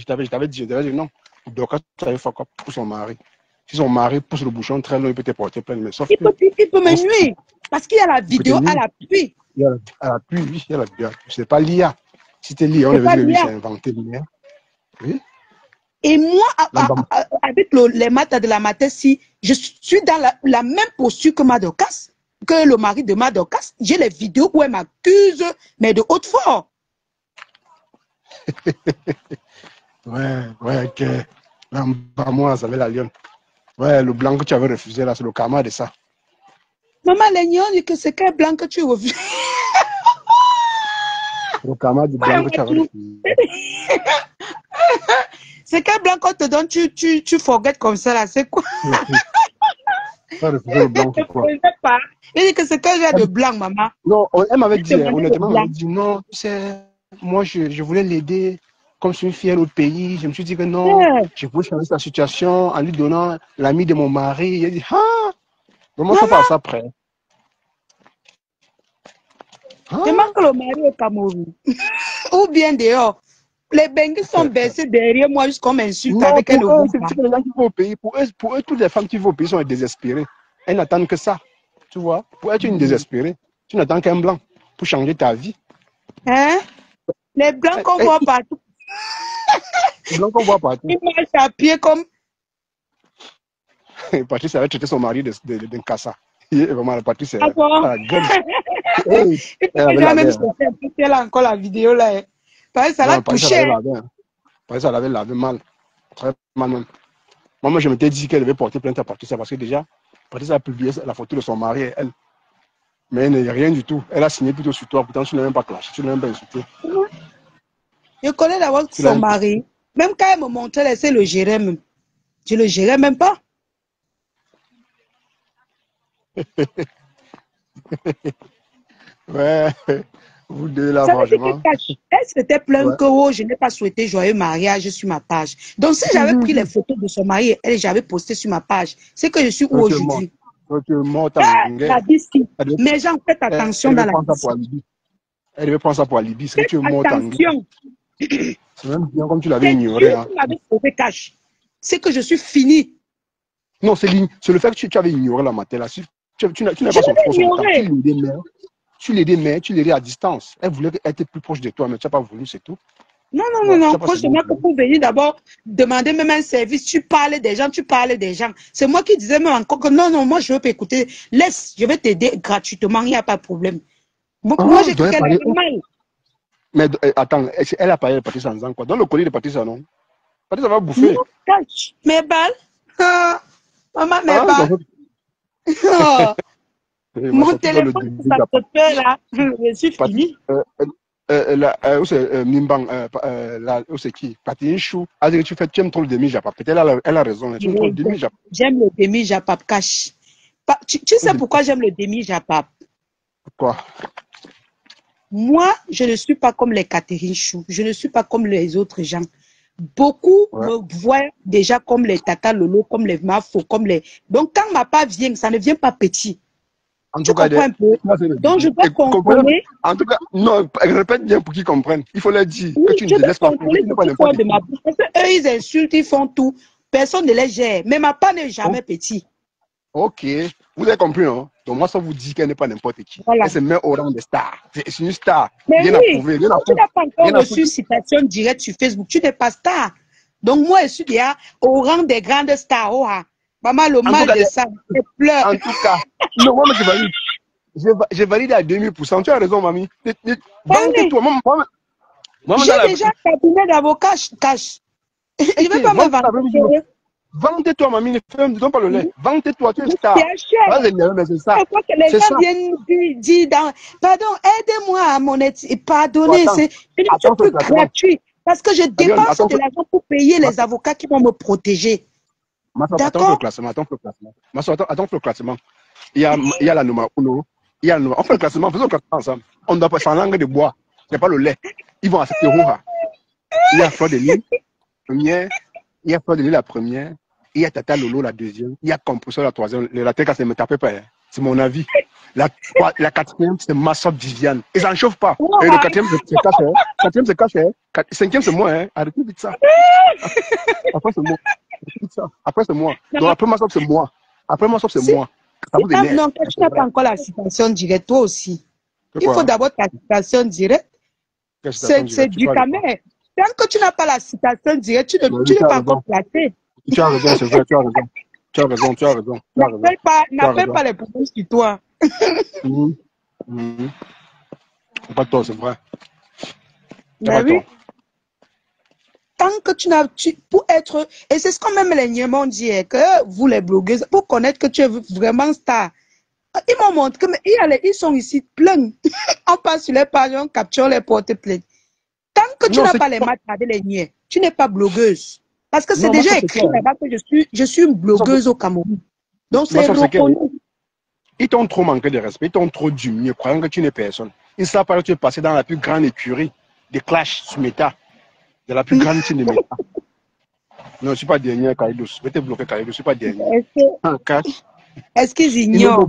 t'avais dit non. Donc, tu avais fait quoi pour son mari? Si son mari pousse le bouchon très loin, il peut te porter plainte. Mais sauf
il peut me nuire. Parce qu'il y a la vidéo à l'appui.
Il y a à l'appui, oui, il y a la vidéo. C'est pas l'IA. Si c'était l'IA, on avait dit que lui, c'est inventé l'IA. Oui.
Et moi, avec les maths de la Matessi, je suis dans la même posture que Madokas, que le mari de Madokas. J'ai les vidéos où elle m'accuse, mais de haute force.
Ouais, que là, moi, ça avait la lionne. Ouais, le blanc que tu avais refusé, là, c'est le karma de ça.
Maman, les nions dit que c'est quel blanc que tu refuses.
Le karma du blanc que tu avais refusé.
C'est quel blanc qu'on te donne, tu forgettes comme ça, là, c'est quoi?
Le blanc, c'est quoi?
Il dit que c'est quel genre de blanc, maman?
Non, elle m'avait dit, honnêtement, elle m'avait dit, non, tu sais, moi, je voulais l'aider. Comme je suis une fille à l'autre pays, je me suis dit que non, je voulais changer sa situation en lui donnant l'ami de mon mari. Il a dit, ah, comment ça passe après?
Je manque le mari au Cameroun. Ou bien dehors. Les bengues sont baissés derrière moi jusqu'à m'insulte avec un nouveau.
C'est les gens qui vont au pays. Pour eux, toutes les femmes qui vont au pays sont désespérées. Elles n'attendent que ça. Tu vois? Pour être une désespérée, tu n'attends qu'un blanc pour changer ta vie.
Hein? Les blancs qu'on voit partout.
Les blancs qu'on voit partout.
Ils marchent à pied comme.
Patrice avait traité son mari d'un cassa. Vraiment, Patrice,
ah bon?
la gueule.
Elle a encore la vidéo là. Patrice, ça l'a touché.
Patrice, elle avait lavé mal. Très mal même. Moi, je m'étais dit qu'elle devait porter plainte à Patrice parce que déjà, Patrice a publié la photo de son mari et elle. Mais elle n'est rien du tout. Elle a signé plutôt sur toi. Pourtant, tu ne l'as même pas clashé. Tu ne l'as même pas insulté.
Je connais d'abord son mari. Même quand elle me montrait, elle sait le gérer même. Je le gérais même pas.
Ouais, vous deux là, franchement.
Elle s'était plainte que oh, je n'ai pas souhaité joyeux mariage sur ma page. Donc, si j'avais pris les photos de son mari et j'avais posté sur ma page, c'est que je suis où aujourd'hui. Mais j'en fais attention dans la vie.
Elle devait prendre ça pour alibi. C'est que tu es mort en
attention.
C'est même bien comme tu l'avais ignoré.
C'est que je suis fini.
Non, c'est le fait que tu avais ignoré la matière là. Tu n'as pas son temps. Tu l'aidais, mais tu l'aidais à distance. Elle voulait être plus proche de toi, mais tu n'as pas voulu, c'est tout.
Non. Franchement, pour venir d'abord demander même un service, tu parlais des gens. C'est moi qui disais même encore que non, moi je veux pas écouter. Laisse, je vais t'aider gratuitement, il n'y a pas de problème. Moi j'ai cru qu'elle avait mal.
Mais attends, elle a parlé de Patrice en quoi? Dans le collier de Patrice, non? Patrice va bouffer.
Non, cache mes balles. Maman, mes balles. Mon téléphone, ça te fait là. Je suis fini.
Où c'est Mimbang, où c'est qui? Patine Chou. Tu aimes trop le demi-japap. Peut-être elle a raison. Tu aimes trop le demi-japap.
J'aime le demi-japap cash. Tu sais pourquoi j'aime le demi-japap?
Pourquoi?
Moi, je ne suis pas comme les Catherine Chou. Je ne suis pas comme les autres gens. Beaucoup me voient déjà comme les Tata Lolo, comme les Mafo, comme les... Donc, quand ma part vient, ça ne vient pas petit.
En tout cas,
un peu. Donc, je dois comprendre.
En tout cas, non, répète bien pour qu'ils comprennent. Il faut leur dire que tu ne te laisses pas faire.
Parce qu'eux, ils insultent, ils font tout. Personne ne les gère. Mais ma part n'est jamais petit.
Ok. Vous avez compris, non? Donc moi, ça vous dit qu'elle n'est pas n'importe qui.
Voilà.
Elle se met au rang des stars. C'est une star.
Mais
rien
oui,
à prouver. Rien à
tu n'as pas encore
rien à
reçu citation directe sur Facebook. Tu n'es pas star. Donc moi, je suis déjà au rang des grandes stars. Oh, ah. Maman, le mal de ça, je pleure.
En tout cas, non, moi, je valide. J'ai validé à 2000%. Tu as raison, mamie. Vends-toi.
J'ai déjà un cabinet d'avocat cash. Je ne vais pas me vendre.
Vends-toi, mamie. Ne donne pas le lait. Vends-toi, tu es star.
C'est ça. Je crois que les gens viennent dire pardon, aidez-moi à mon et pardonnez. C'est plus gratuit. Parce que je dépense de l'argent pour payer les avocats qui vont me protéger.
Attends le classement. Attends le classement. Il y a la numéro 1. On fait le classement. Faisons le classement ensemble. On doit passer en langue de bois. Ce n'est pas le lait. Ils vont accepter Roha. Il y a Fleur de Lille, première. Il y a Fleur de Lille, la première. Il y a Tata Lolo, la deuxième. Il y a Compresseur, la troisième. La tête, ça ne me tapait pas. Hein. C'est mon avis. La quatrième, c'est Massop Viviane. Ils n'en chauffent pas. Et le quatrième, c'est caché. Quatrième, c'est caché. Cinquième, c'est moi. Hein. Arrêtez vite ça. Après, c'est moi. Après, c'est moi. Donc, après Massop, c'est moi. Après Massop, c'est moi.
Non, tu n'as pas encore la citation directe, toi aussi. Il faut d'abord ta citation directe. C'est du camé. Tant que tu n'as pas la citation directe, tu n'es pas encore placé.
Tu as raison, c'est vrai, tu as raison.
N'appelle pas les problèmes sur toi.
Pas toi, c'est vrai.
Mais oui. Tant que tu n'as... Pour être... Et c'est ce qu'on même les niais m'ont dit, que vous les blogueuses, pour connaître que tu es vraiment star, ils m'ont montré ils sont ici pleins. On passe sur les pages, on capture les porte-plaintes. Tant que tu n'as pas les maths avec les niais, tu n'es pas blogueuse. Parce que c'est déjà écrit là-bas que je suis une blogueuse au Cameroun. Donc c'est reconnu.
Ils t'ont trop manqué de respect, ils t'ont trop diminué, croyant que tu n'es personne. Ils ne savent pas que tu es passé dans la plus grande écurie des clashs sur Meta. De la plus grande team de Meta. Non, je ne suis pas dernier, Kaidos. Je vais te bloquer, Kaidos. Je ne suis pas dernier.
Est-ce qu'ils ignorent?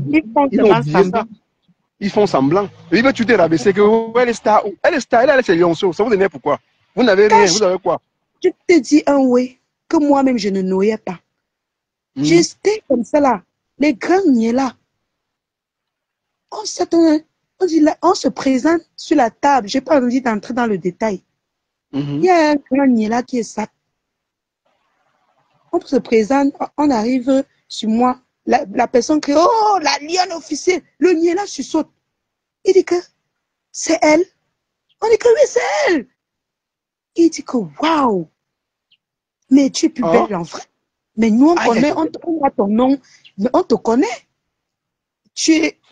Ils font semblant. Ils veulent tu te rabaisser que elle est star. Elle est star, elle a ses lionceaux. Ça vous énerve pourquoi? Vous n'avez rien, vous avez quoi?
Je te dis un oui, que moi-même je ne noyais pas. J'étais comme ça là. Les grands niais là. On se présente sur la table. Je n'ai pas envie d'entrer dans le détail. Il y a un grand niais là qui est ça. On se présente, on arrive sur moi. La personne crie, oh, la lionne officielle. Le niais là saute. Il dit que c'est elle. On dit que oui, c'est elle. Il dit que waouh. Mais tu es plus belle en vrai. Mais nous, on connaît, on a ton nom, mais on te connaît.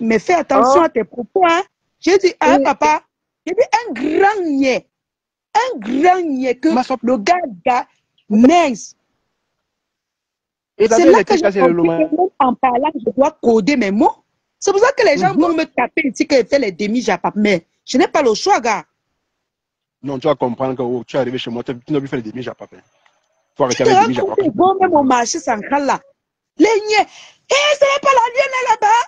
Mais fais attention à tes propos. Hein. J'ai dit, papa, j'ai dit un grand niais. Un grand niais que le gars mince. C'est là que j'ai compris que en parlant, je dois coder mes mots. C'est pour ça que les gens vont me taper ici que je fais les demi-japap. Mais je n'ai pas le choix, gars.
Non, tu vas comprendre que tu es arrivé chez moi, tu n'as plus fait les demi-japap. Il faut arrêter avec les demi-japap.
Bon, même au marché central là. Les niais. Ce n'est pas la lionne là-bas.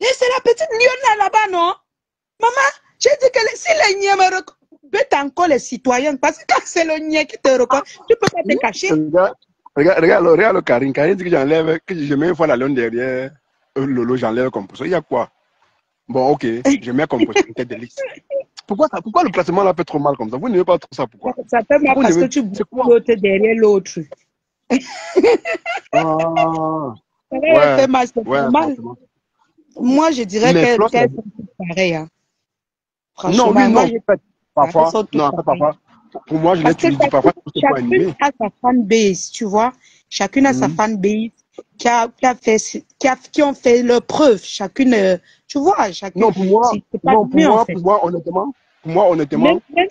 C'est la petite lionne là-bas, non? Maman, j'ai dit que si les niais me reconnaissent encore les citoyens, parce que quand c'est le niais qui te reconnaît, tu ne peux pas te cacher.
Regarde le Karine. Karine dit que j'enlève, que je mets une fois la lionne derrière Lolo, j'enlève comme ça. Il y a quoi? Bon, ok, je mets comme une tête de liste. Pourquoi le classement là fait trop mal comme ça? Vous n'aimez pas trop ça, pourquoi?
Ça fait mal parce que tu bouges l'autre derrière l'autre. Ça fait mal, c'est normal. Moi, je dirais qu'elles sont toutes pareilles. Hein.
Franchement, non, parfois, non, parfois. Pour moi, je l'ai dit parfois.
Chacune a sa fanbase, tu vois. Chacune a sa fanbase qui ont fait leur preuve. Chacune, tu vois. Chacune,
non, pour moi, honnêtement.
Même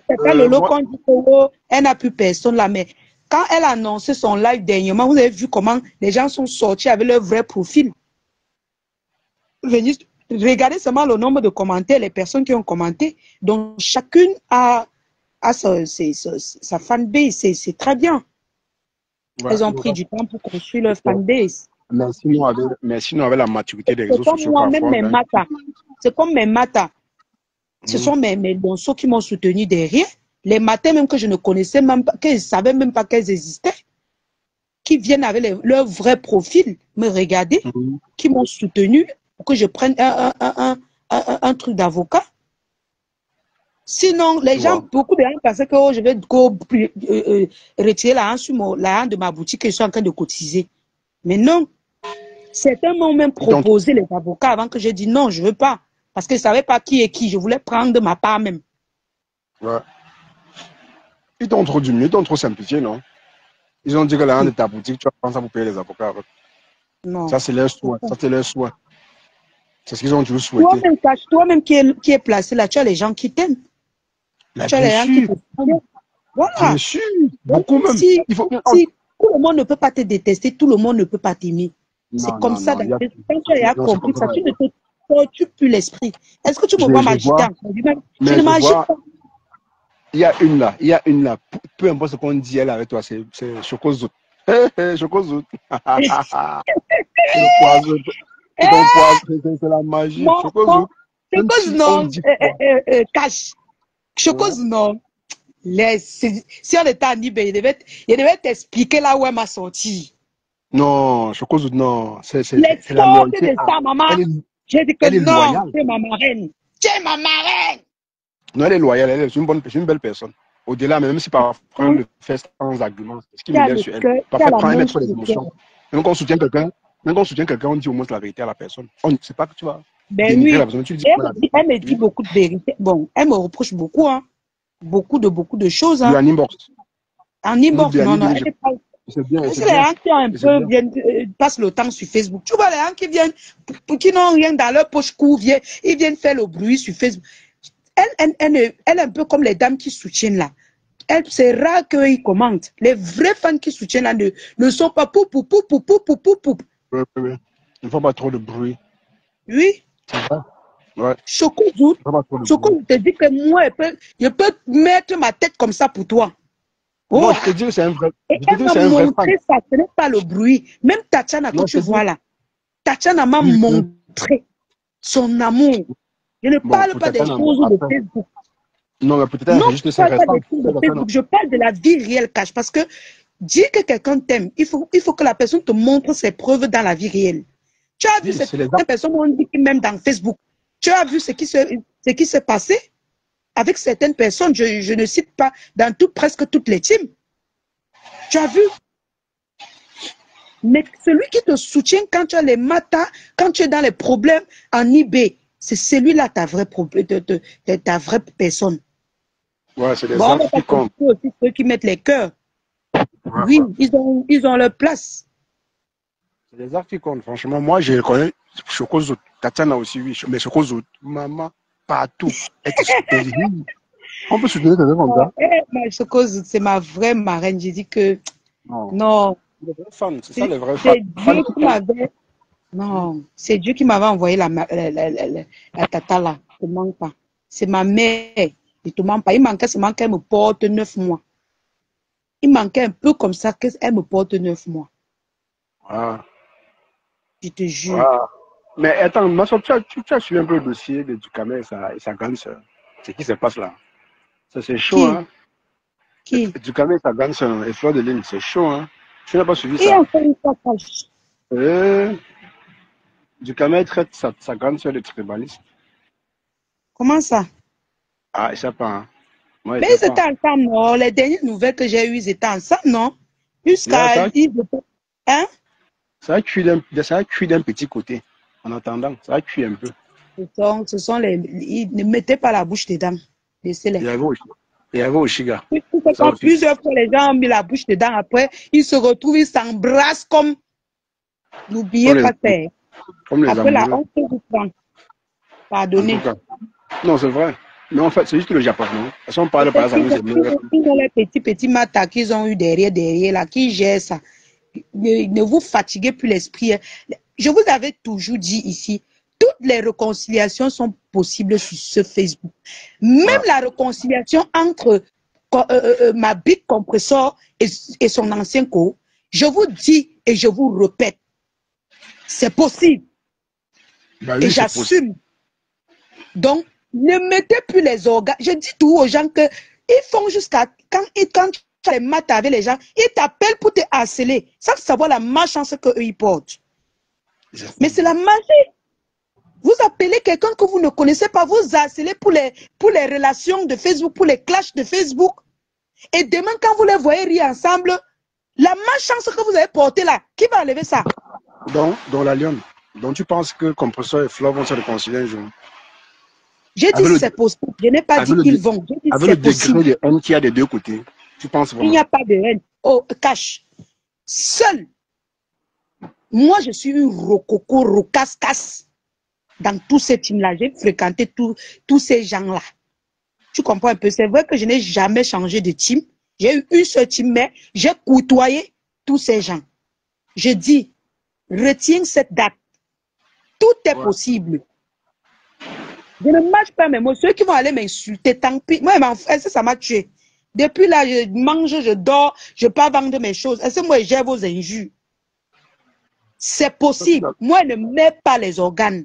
c'est pas le lot qu'on dit qu'elle n'a plus personne là, mais quand elle a annoncé son live dernièrement, vous avez vu comment les gens sont sortis avec leur vrai profil. Regardez seulement le nombre de commentaires, les personnes qui ont commenté. Donc, chacune a sa fanbase, c'est très bien. Ouais, elles ont pris du temps pour construire leur fanbase.
Mais sinon, avec la maturité des réseaux sociaux,
c'est comme mes matas. Ce sont mes donceaux qui m'ont soutenu derrière. Les matins même que je ne connaissais même pas, que je ne savais même pas qu'elles existaient, qui viennent avec leur vrai profil, me regarder, qui m'ont soutenu pour que je prenne un truc d'avocat. Sinon, les gens, beaucoup de gens pensaient que oh, je vais retirer l'argent de ma boutique et je suis en train de cotiser. Mais non. Certains m'ont même proposé les avocats avant que je dise non, je ne veux pas. Parce que je ne savais pas qui est qui. Je voulais prendre de ma part même.
Ouais. Ils t'ont trop du mieux, ils t'ont trop simplifié, non? Ils ont dit que l'argent de ta boutique, tu vas prendre ça pour payer les avocats.
Non.
Ça, c'est leur souhait. Ça, c'est leur souhait. C'est ce qu'ils ont toujours souhaité.
Toi-même qui est placé là, tu as les gens qui t'aiment. Tu as les gens qui t'aiment. Voilà.
Bien sûr. Beaucoup même.
Si tout le monde ne peut pas te détester, tout le monde ne peut pas t'aimer. C'est comme ça. Quand tu as compris ça, tu ne te tortures plus l'esprit. Est-ce que tu me vois m'agiter encore? Je ne m'agite pas.
Il y a une là. Peu importe ce qu'on dit, elle avec toi, c'est Chocozout. Chocozout. C'est la magie. Chocozout.
Chocozout, non. Cache. Chocozout, non. Si on était en Ibé, il devait t'expliquer là où elle m'a sorti.
Non, Chocozout, non. C'est
la loyauté de sa maman. J'ai dit que non, tu es ma marraine. Tu es ma marraine.
Non, elle est loyale, elle est une belle personne. Au-delà, même si parfois elle le fait sans argument, ce qui me laisse sur elle. Parfois, elle met sur les émotions. Même quand on soutient quelqu'un, on dit au moins la vérité à la personne. On ne sait pas que tu vas.
Ben oui. Elle me dit beaucoup de vérité. Bon, elle me reproche beaucoup, hein. Beaucoup de choses. Hein.
En inbox.
En inbox, non. C'est bien. Les gens qui ont un peu passent le temps sur Facebook. Tu vois, les gens qui viennent, qui n'ont rien dans leur poche court, ils viennent faire le bruit sur Facebook. Elle est un peu comme les dames qui soutiennent là. C'est rare qu'ils commentent. Les vrais fans qui soutiennent là ne sont pas pou.
Oui. Il ne faut pas trop de bruit.
Oui.
Ouais.
Chocozout te dit que moi, je peux mettre ma tête comme ça pour toi.
Oh. Non, je te dis que c'est un vrai.
Et elle m'a montré ça, ce n'est pas le bruit. Même Tatiana, que tu vois là, Tatiana m'a montré son amour. Je ne parle pas des choses de Facebook.
Non, mais peut-être c'est juste
Facebook. Je parle de la vie réelle, Cash. Parce que dire que quelqu'un t'aime, il faut que la personne te montre ses preuves dans la vie réelle. Tu as vu certaines personnes ont dit même dans Facebook. Tu as vu ce qui s'est passé avec certaines personnes. Je ne cite pas dans presque toutes les teams. Tu as vu? Mais celui qui te soutient quand tu as les matins, quand tu es dans les problèmes en eBay, c'est celui-là ta vraie personne.
Ouais, c'est des arts qui comptent.
Aussi ceux qui mettent les cœurs. Ouais, oui, ouais. Ils ont leur place.
C'est des arts qui comptent. Franchement, moi, je connais Chocozout. Tatiana aussi, oui. Mais Chocozout, maman, partout. On peut soutenir quelqu'un comme ça.
Chocozout, c'est ma vraie marraine. J'ai dit que non.
Les vrais fans, c'est ça les vrais fans.
Dieu qui m'avait... Non, c'est Dieu qui m'avait envoyé la tata là. Je ne te manque pas. C'est ma mère. Je ne te manque pas. Il manquait seulement qu'elle me porte 9 mois. Il manquait un peu comme ça qu'elle me porte 9 mois.
Ah.
Je te jure.
Ah. Mais attends, tu as suivi un peu le dossier de Ducamel et sa grande sœur. C'est qui se passe là? Ça c'est chaud, hein?
Qui?
Ducamel et sa grande sœur et Fleur de Lune, c'est chaud, hein? Tu n'as pas suivi ça? Ducamel traite sa grande sœur de tribaliste.
Comment ça?
Ah, je sais pas. Hein.
Moi, mais ils étaient ensemble, non? Les dernières nouvelles que j'ai eues, ils étaient ensemble, non? Jusqu'à... Hein?
Ça a cuit d'un petit côté. En attendant, ça a cuit un peu.
Ce sont les... Ils ne mettaient pas la bouche dedans. Laissez-les.
Il y avait Oshiga.
Plusieurs fois, les gens ont mis la bouche dedans. Après, ils se retrouvent, ils s'embrassent comme... N'oubliez pas ça. Après, la honte vous prend. Pardonnez.
Non, c'est vrai. Mais en fait, c'est juste le Japon. Si on parle par exemple,
ils ont les petits matas qu'ils ont eu derrière, là, qui gèrent ça. Ne vous fatiguez plus l'esprit. Je vous avais toujours dit ici, toutes les réconciliations sont possibles sur ce Facebook. Même la réconciliation entre ma big compresseur et son ancien co, je vous dis et je vous répète, c'est possible. Bah oui, et j'assume. Donc, ne mettez plus les organes. Je dis tout aux gens que ils font jusqu'à quand tu les mates avec les gens, ils t'appellent pour te harceler sans savoir la malchance qu'eux ils portent. Mais c'est la magie. Vous appelez quelqu'un que vous ne connaissez pas, vous harcelez pour les relations de Facebook, pour les clashs de Facebook. Et demain, quand vous les voyez rire ensemble, la malchance que vous avez portée là, qui va enlever ça?
Donc la Lionne, donc tu penses que Compresseur et Flo vont se réconcilier un jour?
J'ai dit c'est possible. Je n'ai pas dit qu'ils vont.
Avec le degré de haine qu'il y a des deux côtés, tu penses vraiment?
Il n'y a pas de haine. Oh, cache. Seul. Moi, je suis une rococo, rocasse-casse. Dans tous ces teams-là, j'ai fréquenté tous ces gens-là. Tu comprends un peu? C'est vrai que je n'ai jamais changé de team. J'ai eu une seule team, mais j'ai côtoyé tous ces gens. Je dis, retiens cette date. Tout est possible. Je ne mâche pas mes mots. Ceux qui vont aller m'insulter, tant pis. Moi, ça m'a tué. Depuis là, je mange, je dors, je ne peux pas vendre mes choses. Est-ce que moi, j'ai vos injures? C'est possible. Moi, je ne mets pas les organes.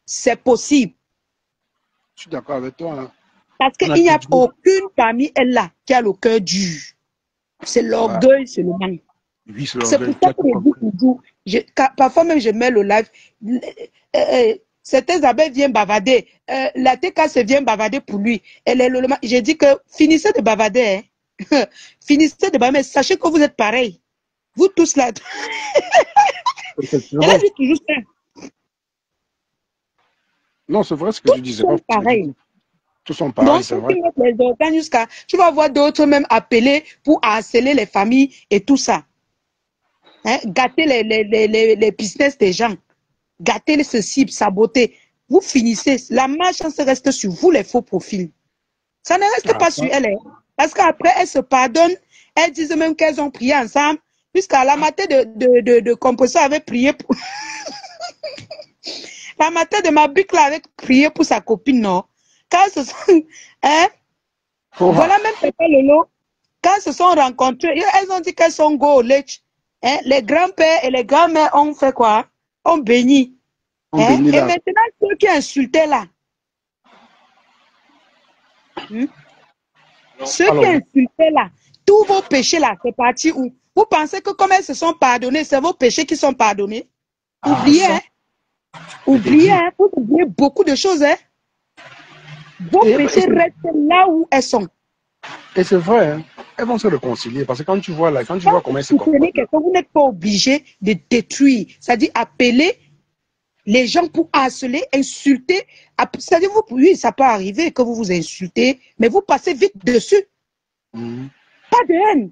C'est possible.
Je suis d'accord avec toi. Hein.
Parce qu'il n'y a aucune parmi elles là qui a le cœur dur. C'est l'orgueil, c'est le manque.
Oui, c'est
pour ça que je dis toujours, parfois même je mets le live. Certains abeilles viennent bavarder. La TK vient bavarder pour lui. J'ai dit que finissez de bavarder. Hein. Finissez de bavarder. Mais sachez que vous êtes pareils. Vous tous là. Elle a dit toujours ça.
Non, c'est vrai ce que tu disais.
Tous sont pareils.
Tous sont pareils, c'est vrai.
Tu vas voir d'autres même appelés pour harceler les familles et tout ça. Hein? Gâter les business des gens. Gâter ceci, saboter. Vous finissez. La malchance reste sur vous, les faux profils. Ça ne reste pas sur elle. Parce qu'après, elles se pardonnent. Elles disent même qu'elles ont prié ensemble. Jusqu'à la matin de Compresseur avait prié pour... La matin de ma bique là avait prié pour sa copine, non? Quand ce sont... Hein? Voilà même Papa Lolo. Quand se sont rencontrés, elles ont dit qu'elles sont go au lech. Hein? Les grands-pères et les grands-mères ont fait quoi? On bénit. Hein? Et maintenant, ceux qui insultaient là. Ceux qui insultaient là, tous vos péchés là, c'est parti où? Vous pensez que comme elles se sont pardonnées, c'est vos péchés qui sont pardonnés? Oubliez, hein? Oubliez, hein? Vous oubliez beaucoup de choses, hein? Vos péchés restent là où elles sont.
Et c'est vrai, hein? Elles vont se réconcilier parce que quand tu vois là, quand tu vois comment elles se comportent.
Vous n'êtes pas obligé de détruire, c'est-à-dire appeler les gens pour harceler, insulter. C'est-à-dire, oui, ça peut arriver que vous vous insultez, mais vous passez vite dessus. Pas de haine.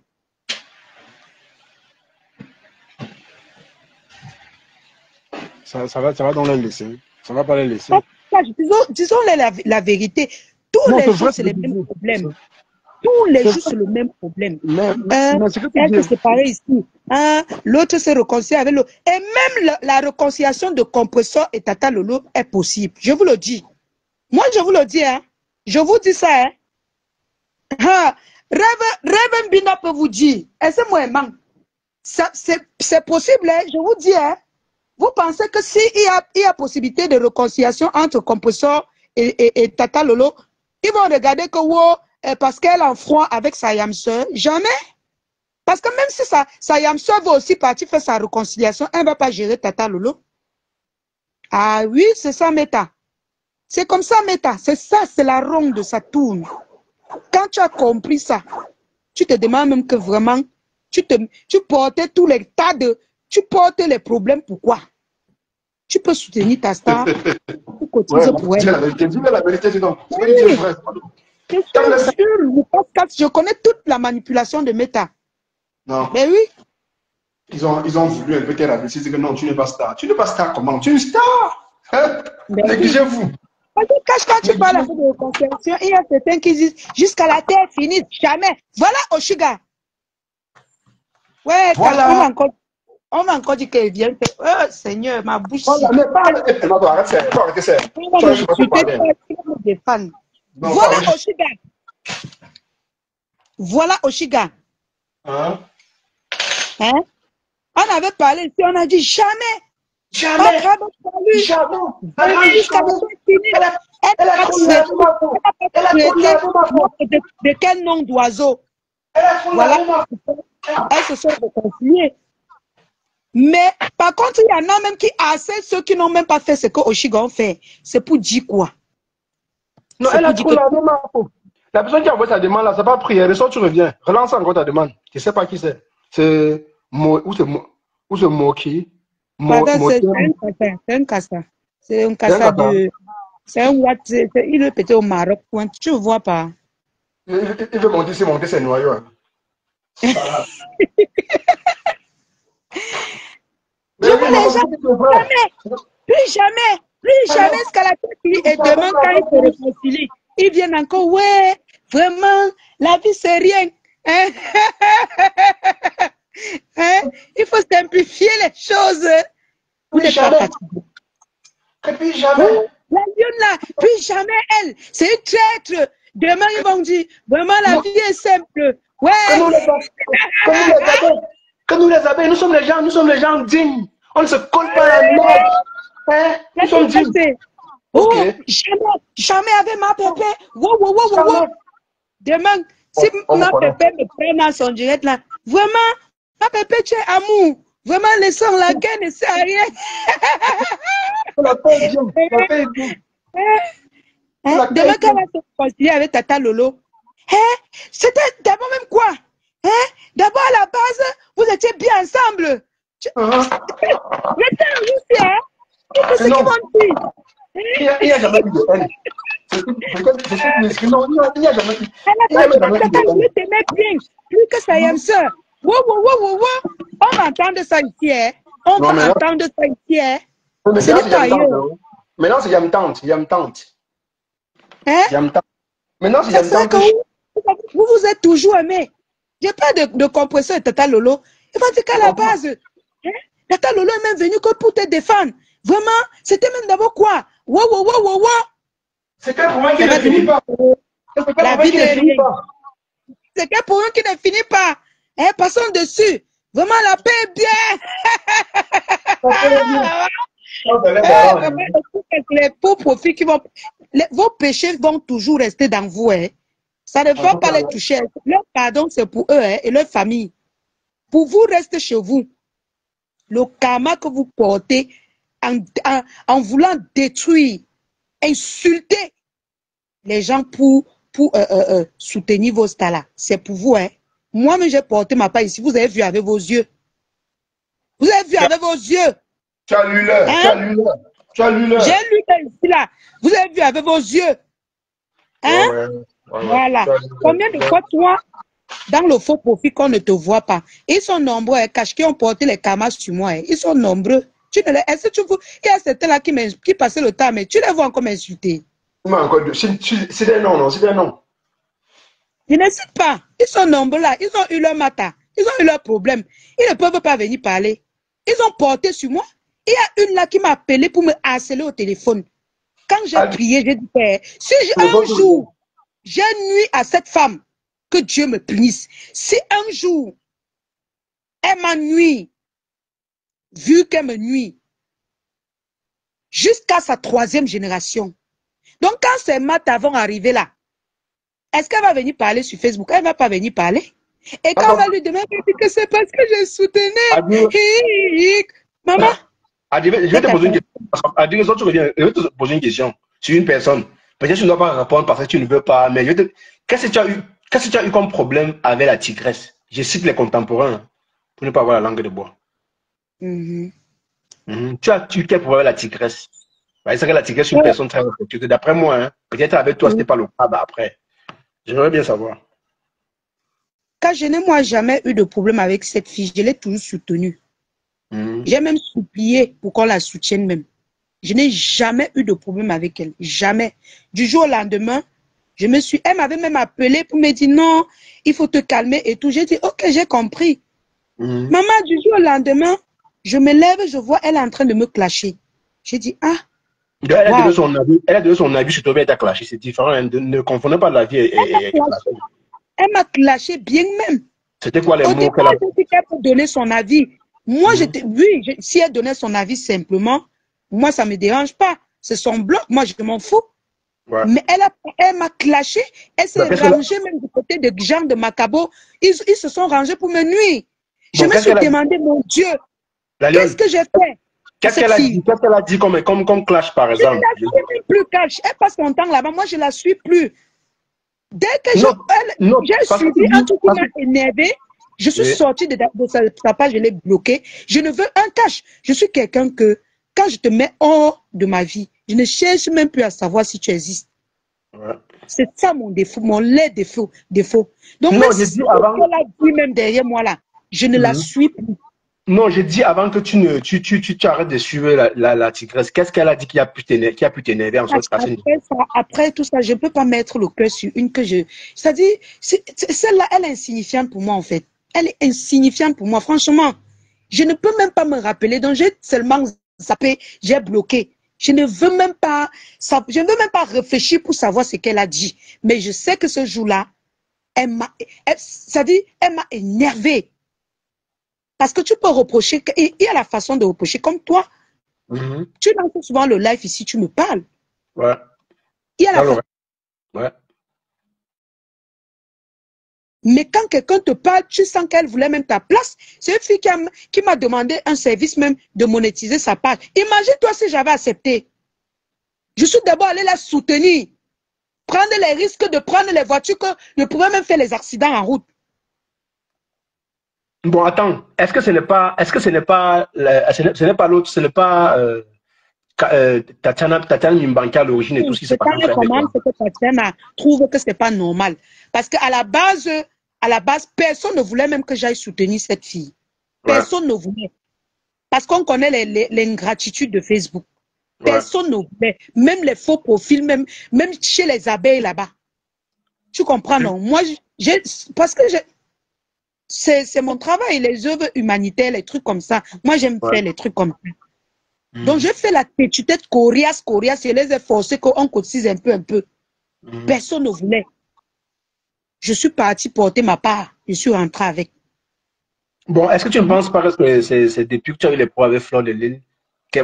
Ça va dans les laisser. Ça va pas les laisser.
Disons la vérité. Tous les jours, c'est les mêmes problèmes. Tous les jours, c'est le même problème. Elle s'est séparée ici. L'autre s'est réconcilié avec l'autre. Et même la réconciliation de Compresseur et Tata Lolo est possible. Je vous le dis. Moi, je vous le dis. Hein. Je vous dis ça. Hein. Reverend Bina peut vous dire. Et c'est moi, c'est possible. Hein. Je vous dis. Hein. Vous pensez que s'il y a possibilité de réconciliation entre Compresseur et Tata Lolo, ils vont regarder que parce qu'elle est en froid avec sa yamseur. Jamais. Parce que même si sa yamseur va aussi partir faire sa réconciliation, elle ne va pas gérer Tata Lolo. Ah oui, c'est ça, Meta. C'est comme ça, Meta. C'est ça, c'est la ronde de sa tourne. Quand tu as compris ça, tu te demandes même que vraiment, tu portais tous les tas de... Tu portes les problèmes, pourquoi? Tu peux soutenir ta star pour cotiser pour elle.
La vérité, c'est donc.
Je connais toute la manipulation de Meta.
Non.
Mais oui.
Ils ont voulu élever la vérité, c'est que non, tu n'es pas star. Tu n'es pas star comment? Tu es une star. Négligez-vous.
Parce que quand tu parles de réconciliation, il y a certains qui disent jusqu'à la terre finisse, jamais. Voilà Oshiga. Ouais, voilà. On m'a encore dit qu'elle vient. Oh Seigneur, ma bouche.
Voilà, mais parle.
Voilà Oshiga. Voilà Oshiga.
Hein?
On avait parlé ici, on a dit jamais.
Jamais.
De quel nom d'oiseau? Voilà. Elles se sont réconciliées. Mais par contre, il y en a même qui assez ceux qui n'ont même pas fait ce que Oshigon fait. C'est pour dire quoi?
Non, elle a trop la demande. La personne qui a envoyé sa demande là, c'est pas pris. Elle ressort, tu reviens. Relance encore ta demande. Je sais pas qui c'est. C'est Moki.
C'est un cassa. C'est un cassa de. C'est un what? Il est pété au Maroc. Tu ne vois pas.
Il veut monter ses noyaux.
Je vois les gens, plus jamais Scalatetti et demain quand ils se réconcilient, ils viennent encore, ouais, vraiment, la vie c'est rien. Hein? Hein? Il faut simplifier les choses. Vous n'êtes pas fatigué.
Plus jamais.
La lionne là, plus jamais elle, c'est une traître. Demain ils vont dire, vraiment la vie est simple. Ouais.
Que nous les abeilles, nous sommes les gens dignes. On ne se colle pas à la merde. Hein? Nous sommes dignes.
Oh, jamais avec ma pépé. Wow. Demain, si ma pépé me prend dans son direct là, vraiment, ma pépé, tu es amour. Vraiment, laissons la guerre ne sert à rien.
La paix est bien.
Demain, quand elle va se concilier avec Tata Lolo, c'était d'abord même quoi? D'abord, à la base, vous étiez bien ensemble. Restez ici, hein? C'est ce qu'ils vont dire.
Il n'y a jamais eu de haine. Il n'y a jamais eu de haine.
T'aimais bien, plus que ça aime ça. Wow. On va entendre ça ici, hein? On va entendre ça ici, hein?
Maintenant, c'est Yam-Tante. Maintenant, c'est Yam-Tante.
Vous vous êtes toujours aimés. J'ai pas de compression de Tata Lolo. Il va dire qu'à la base, Tata Lolo est même venu que pour te défendre. Vraiment, c'était même d'abord quoi? Wow.
C'était pour un qui ne finit pas.
La vie ne finit pas. C'est que pour un qui ne finit pas. Passons dessus. Vraiment, la paix est bien. Les pauvres profits qui vont. Vos péchés vont toujours rester dans vous. Ça ne va pas les toucher. Leur pardon, c'est pour eux et leur famille. Pour vous, restez chez vous. Le karma que vous portez en voulant détruire, insulter les gens pour soutenir vos stars-là, c'est pour vous. Moi-même, j'ai porté ma part ici. Vous avez vu avec vos yeux. Vous avez vu avec vos yeux.
Tu as lu l'heure.
J'ai lu ici, là. Vous avez vu avec vos yeux. Voilà. Combien de fois, toi, dans le faux profit qu'on ne te voit pas? Ils sont nombreux, qui ont porté les karmas sur moi. Ils sont nombreux. Est-ce que tu vois? Il y a certains là qui passaient le temps, mais tu les vois encore m'insulter.
C'est des noms, non? C'est des noms.
Je ne cite pas. Ils sont nombreux là. Ils ont eu leur matin. Ils ont eu leurs problèmes. Ils ne peuvent pas venir parler. Ils ont porté sur moi. Il y a une là qui m'a appelé pour me harceler au téléphone. Quand j'ai prié, j'ai dit, si un jour, j'ai nuit à cette femme, que Dieu me punisse. Si un jour, elle m'a nuit, vu qu'elle me nuit, jusqu'à sa 3e génération. Donc, quand ces maths vont arriver là, est-ce qu'elle va venir parler sur Facebook? Elle ne va pas venir parler. Et quand on va lui demander que c'est parce que je soutenais. Maman.
Je vais te poser une question. Je vais te poser une question sur une personne. Peut-être que tu ne dois pas répondre parce que tu ne veux pas. Mais qu'est-ce que tu as eu comme problème avec la tigresse? Je cite les contemporains pour ne pas avoir la langue de bois. Tu as eu quel problème avec la tigresse? C'est que la tigresse est une personne très respectueuse. D'après moi, peut-être avec toi, ce n'était pas le cas. Après, j'aimerais bien savoir.
Quand je n'ai moi jamais eu de problème avec cette fille, je l'ai toujours soutenue. J'ai même supplié pour qu'on la soutienne même. Je n'ai jamais eu de problème avec elle. Jamais. Du jour au lendemain, elle m'avait même appelé pour me dire non, il faut te calmer et tout. J'ai dit ok, j'ai compris. Maman, du jour au lendemain, je me lève, je vois elle en train de me clasher. J'ai dit ah.
Elle a donné son avis sur toi, elle t'a clashé. C'est différent. Ne confondez pas la vie et
elle m'a clashé bien même.
C'était quoi les mots
qu'elle a dit qu'elle peut donner son avis. Moi, si elle donnait son avis simplement, moi, ça ne me dérange pas. C'est son blog, moi, je m'en fous. Ouais. Mais elle m'a clashé. Elle s'est rangée même du côté de Jean de Macabo. Ils se sont rangés pour me nuire. Je me suis demandé, mon Dieu, Qu'est-ce que j'ai fait?
Qu'est-ce qu'elle a dit comme clash, par exemple?
Je ne la suis plus, clash. Elle passe son temps là-bas. Moi, je ne la suis plus. Dès que j'ai suivi un truc qui m'a énervé, je suis sortie de sa page, je l'ai bloqué. Je ne veux un cash. Je suis quelqu'un que, quand je te mets hors de ma vie, je ne cherche même plus à savoir si tu existes. Ouais. C'est ça mon défaut, mon laid défaut. Donc,
non, j'ai dit avant.
Elle a dit même derrière moi là, je ne la suis plus.
Non, j'ai dit avant que tu arrêtes de suivre la tigresse. Qu'est-ce qu'elle a dit qui a pu t'énerver en sorte
après tout ça, je ne peux pas mettre le cœur sur une que je. C'est-à-dire, celle-là, elle est insignifiante pour moi en fait. Elle est insignifiante pour moi, franchement. Je ne peux même pas me rappeler. Donc, j'ai seulement zappé, j'ai bloqué. Je ne veux même pas réfléchir pour savoir ce qu'elle a dit. Mais je sais que ce jour-là, elle m'a énervé. Parce que tu peux reprocher, il y a la façon de reprocher, comme toi. Tu lances souvent le live ici, tu me parles.
Ouais.
Il y a la façon.
Ouais.
Mais quand quelqu'un te parle, tu sens qu'elle voulait même ta place. C'est une fille qui m'a demandé un service même de monétiser sa page. Imagine-toi si j'avais accepté. Je suis d'abord allé la soutenir. Prendre les risques de prendre les voitures que je pouvais même faire les accidents en route.
Bon, attends. Est-ce que ce n'est pas l'autre, ce n'est pas Tatiana Mimbanka à l'origine et tout ce qui se passe?
Comment c'est que Tatiana trouve que c'est pas normal? Parce qu'à la base, personne ne voulait même que j'aille soutenir cette fille. Personne ne voulait. Parce qu'on connaît l'ingratitude de Facebook. Personne ne voulait. Même les faux profils, même chez les abeilles là-bas. Tu comprends, non? Moi, parce que c'est mon travail, les œuvres humanitaires, les trucs comme ça. Moi, j'aime faire les trucs comme ça. Donc, j'ai fait la tête coriace, je les ai forcés qu'on cotise un peu. Personne ne voulait. Je suis partie porter ma part. Je suis rentrée avec.
Bon, est-ce que tu ne penses pas que c'est depuis que tu as eu les problèmes avec Fleur de Lille,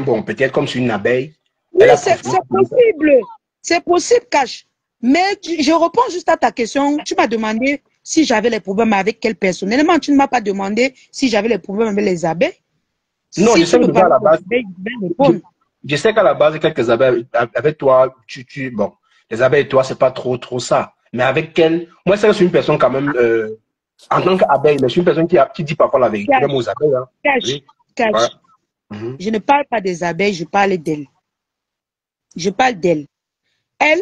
bon, peut-être comme sur une abeille?
Oui, c'est possible. C'est possible, Cash. Mais je réponds juste à ta question. Tu m'as demandé si j'avais les problèmes avec quel personnellement. Tu ne m'as pas demandé si j'avais les problèmes avec les abeilles.
Non, je sais que à la base, je sais qu'à la base, quelques abeilles, avec toi, bon, les abeilles et toi, c'est pas trop ça. Mais avec elle, moi, c'est une personne quand même, en tant qu'abeille, mais je suis une personne qui dit parfois la vérité, même aux abeilles. Hein.
Cache. Je ne parle pas des abeilles, je parle d'elle. Je parle d'elle. Elle,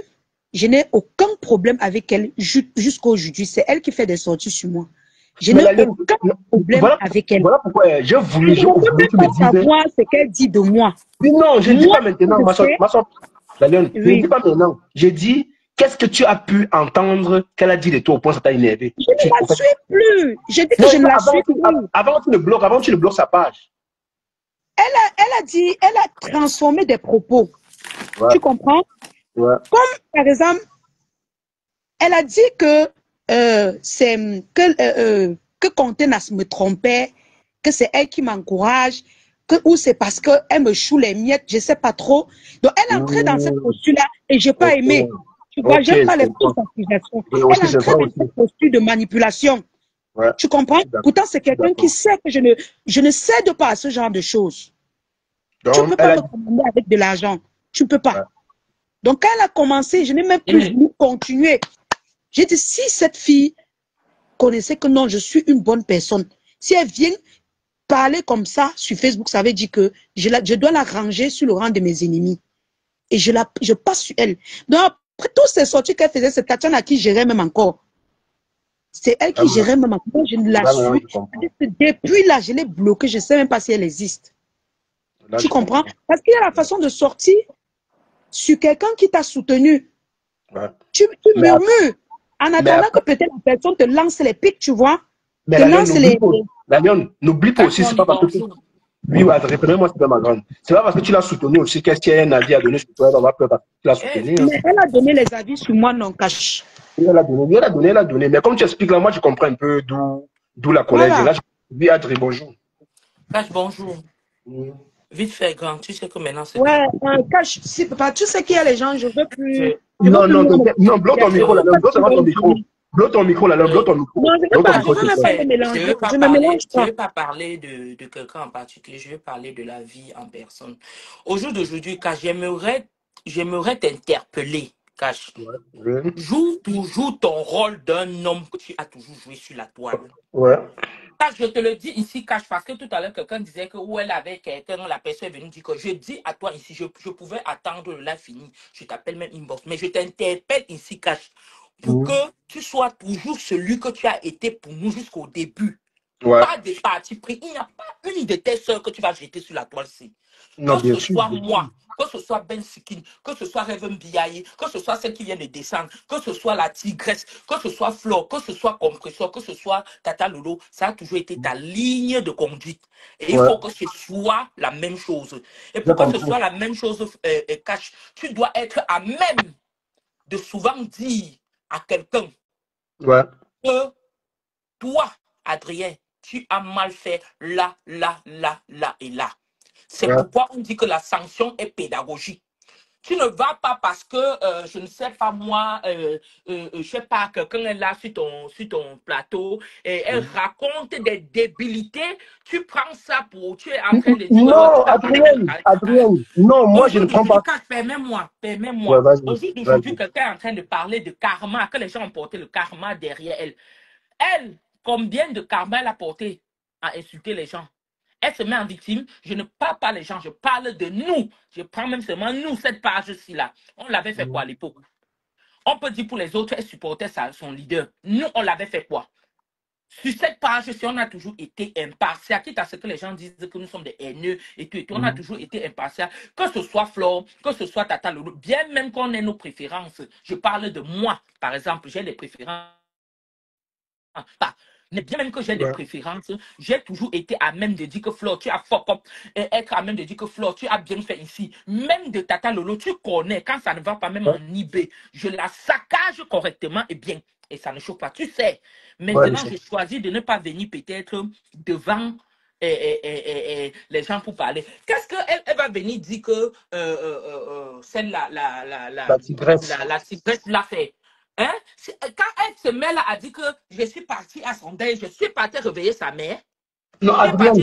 je n'ai aucun problème avec elle jusqu'à aujourd'hui. C'est elle qui fait des sorties sur moi. Je n'ai aucun problème avec elle.
Voilà pourquoi j'ai voulu
que tu me dises. Savoir ce qu'elle dit de moi.
Mais non, je ne dis pas maintenant, ma soeur. Je ne dis pas maintenant. J'ai dit, qu'est-ce que tu as pu entendre qu'elle a dit de toi au point que ça t'a énervé?
Je ne la suis plus. Je dis que je ne la suis plus.
Avant tu le bloques sa page.
Elle a transformé des propos. Tu comprends? Comme par exemple, elle a dit que Contenas me trompait, que c'est elle qui m'encourage, ou c'est parce qu'elle me choue les miettes, je ne sais pas trop. Donc elle est entrée dans cette posture-là et je n'ai pas aimé. Tu vois, j'aime pas les fausses accusations. Elle est entrée dans cette posture de manipulation. Tu comprends? Pourtant, c'est quelqu'un qui sait que je ne cède pas à ce genre de choses. Donc, tu ne peux pas me commander avec de l'argent. Tu ne peux pas. Donc, quand elle a commencé, je n'ai même plus voulu continuer. J'ai dit, si cette fille connaissait que non, je suis une bonne personne, si elle vient parler comme ça sur Facebook, ça veut dire que je dois la ranger sur le rang de mes ennemis. Et je passe sur elle. Donc, après toutes ces sorties qu'elle faisait, c'est Tatiana qui gérait même encore. C'est elle qui gérait même encore. Je ne la suis. Depuis là, je l'ai bloquée. Je ne sais même pas si elle existe. Là, tu comprends? Parce qu'il y a la façon de sortir sur quelqu'un qui t'a soutenu. Tu murmures. En attendant que peut-être la personne te lance les pics, tu vois.
Mais n'oublie pas aussi, c'est pas parce que oui, reprenez-moi, c'est pas ma grande. C'est pas parce que tu l'as soutenu aussi qu'est-ce qu'il y a un avis à donner sur toi, on va peur parce que tu l'as soutenu.
Mais elle a donné les avis sur moi, non, Cash.
Elle a donné. Mais comme tu expliques là, moi je comprends un peu d'où la colère. Voilà. Là, je dis Adrien, bonjour.
Cash, bonjour. Vite fait, grand, tu sais que maintenant c'est.
Ouais, Cash, si, papa, tu sais qu'il y a les gens, je veux plus.
Non, bloque ton micro, là, bloque ton micro. Bloque ton micro, là, bloque ton micro.
Non, je ne veux pas, me mélanger. Je me mélange pas.
Je ne vais pas parler de quelqu'un en particulier, je vais parler de la vie en personne. Au jour d'aujourd'hui, quand j'aimerais t'interpeller, Cash, joue toujours ton rôle d'un homme que tu as toujours joué sur la toile.
Ouais.
Je te le dis ici, Cash, parce que tout à l'heure, quelqu'un disait que où elle avait quelqu'un, la personne est venue dire que je dis à toi ici, je pouvais attendre le live fini, je t'appelle même inbox, mais je t'interpelle ici, Cash, pour que tu sois toujours celui que tu as été pour nous jusqu'au début.
Ouais.
Pas des partis pris. Il n'y a pas une de tes soeurs que tu vas jeter sur la toile-ci.
Non,
que ce soit moi, que ce soit Ben Sikin, que ce soit Reven Biaye, que ce soit celle qui vient de descendre, que ce soit la tigresse, que ce soit Flore, que ce soit Compressor, que ce soit Tata Lolo, ça a toujours été ta ligne de conduite. Et il faut que ce soit la même chose. Et pour que ce soit la même chose, Cash, tu dois être à même de souvent dire à quelqu'un que toi, Adrien, tu as mal fait là, là, là, là et là. C'est pourquoi on dit que la sanction est pédagogique. Tu ne vas pas parce que, je ne sais pas moi, je sais pas, quelqu'un est là sur ton plateau et elle raconte des débilités, tu prends ça pour, tu es en train de dire...
Non, Adrien, non, moi je ne prends pas...
Permets-moi. Aujourd'hui, quelqu'un est en train de parler de karma, que les gens ont porté le karma derrière elle. Elle, combien de karma elle a porté à insulter les gens? Elle se met en victime. Je ne parle pas les gens, je parle de nous. Je prends même seulement nous, cette page-ci là. On l'avait fait quoi à l'époque? On peut dire pour les autres, elle supportait son leader. Nous, on l'avait fait quoi? Sur cette page-ci, on a toujours été impartial. Quitte à ce que les gens disent que nous sommes des haineux et tout. On a toujours été impartial. Que ce soit Flore, que ce soit Tata Lolo, bien même qu'on ait nos préférences. Je parle de moi, par exemple, j'ai des préférences. Mais bien même que j'ai des préférences, j'ai toujours été à même de dire que Flore, tu as fuck up, et être à même de dire que Flore, tu as bien fait ici. Même de Tata Lolo, tu connais, quand ça ne va pas même en IB, je la saccage correctement et bien. Et ça ne chauffe pas, tu sais. Maintenant, j'ai choisi de ne pas venir peut-être devant les gens pour parler. Qu'est-ce qu'elle va venir dire que celle la tigresse l'a fait? Hein? Quand elle se met là à dire que je suis partie à son deuil, je suis partie réveiller sa mère.
Non, Adrien,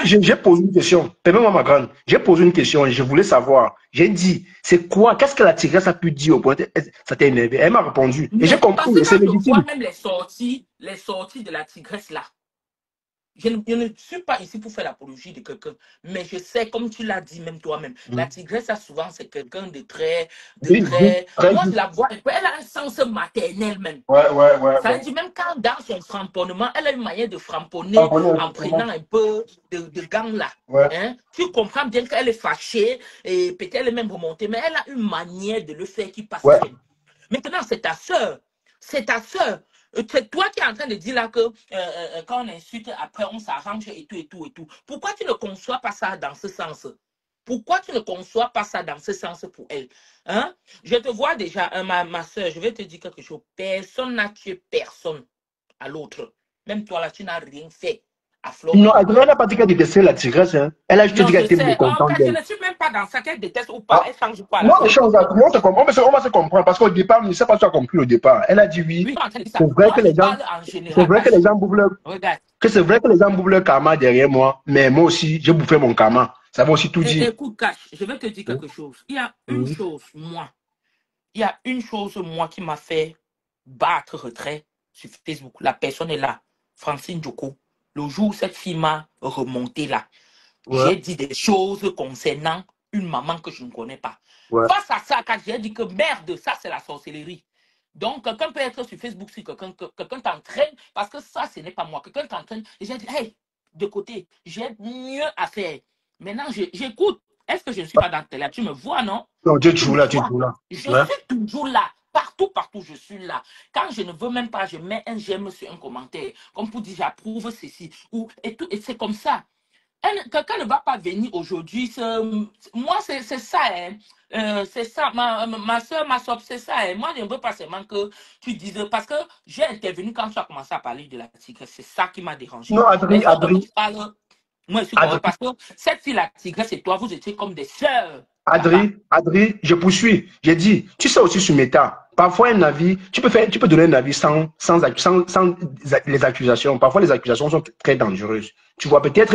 j'ai posé une question. Permets-moi, ma grande. J'ai posé une question et je voulais savoir. J'ai dit, c'est quoi? Qu'est-ce que la tigresse a pu dire au point? Ça t'a énervé. Elle m'a répondu. Et j'ai compris.
C'est légitime. Je vois même les sorties de la tigresse là. Je ne suis pas ici pour faire l'apologie de quelqu'un, mais je sais, comme tu l'as dit même toi-même, la tigresse, souvent, c'est quelqu'un de très... Moi, je la vois, elle a un sens maternel même. Ça veut dire, même quand dans son framponnement, elle a une manière de framponner en prenant un peu de gants là. Hein? Tu comprends bien qu'elle est fâchée et peut-être elle est même remontée, mais elle a une manière de le faire qui passe. Maintenant, c'est ta soeur. C'est ta soeur. C'est toi qui es en train de dire là que quand on insulte, après on s'arrange et tout, et tout, et tout. Pourquoi tu ne conçois pas ça dans ce sens? Pourquoi tu ne conçois pas ça dans ce sens pour elle? Hein? Je te vois déjà, ma soeur, je vais te dire quelque chose. Personne n'a tué personne à l'autre. Même toi là, tu n'as rien fait.
Non, elle n'a pas dit qu'elle détestait la tigresse. Hein. Elle a juste dit qu'elle était mécontente d'elle.
Je ne suis même pas dans ça, qu'elle déteste ou pas. Elle change quoi?
Moi, on va se comprendre parce qu'au départ, je ne sais pas si tu as compris au départ. Elle a dit oui. C'est vrai que les gens bouffent leur karma derrière moi, mais moi aussi, j'ai bouffé mon karma. Ça va aussi tout dire.
Écoute, Cash, je vais te dire quelque chose. Il y a une chose, moi, qui m'a fait battre retrait sur Facebook. La personne est là, Francine Djoko. Le jour où cette fille m'a remonté là, j'ai dit des choses concernant une maman que je ne connais pas. Face à ça, quand j'ai dit que merde, ça c'est la sorcellerie. Donc, quelqu'un peut être sur Facebook si quelqu'un t'entraîne, parce que ça, ce n'est pas moi. Quelqu'un t'entraîne, et j'ai dit, hey, de côté, j'ai mieux à faire. Maintenant, j'écoute. Est-ce que je ne suis pas dans tes là? Tu me vois, non?
Non, tu es toujours là,
Je suis toujours là. Partout, je suis là. Quand je ne veux même pas, je mets un j'aime sur un commentaire. Comme pour dire, j'approuve ceci. Et c'est comme ça. Quelqu'un ne va pas venir aujourd'hui. Moi, c'est ça. Hein. C'est ça. Ma soeur, c'est ça. Hein. Moi, je ne veux pas seulement que tu dises. Parce que j'ai intervenu quand tu as commencé à parler de la tigresse. C'est ça qui m'a dérangé.
Non, Adrien.
Moi, je suis d'accord. Parce que cette fille, la tigresse et toi, vous étiez comme des sœurs.
Adrien, je poursuis. J'ai dit, tu sais aussi sur Meta. parfois un avis, tu peux donner un avis sans les accusations. Parfois les accusations sont très dangereuses. Tu vois, peut-être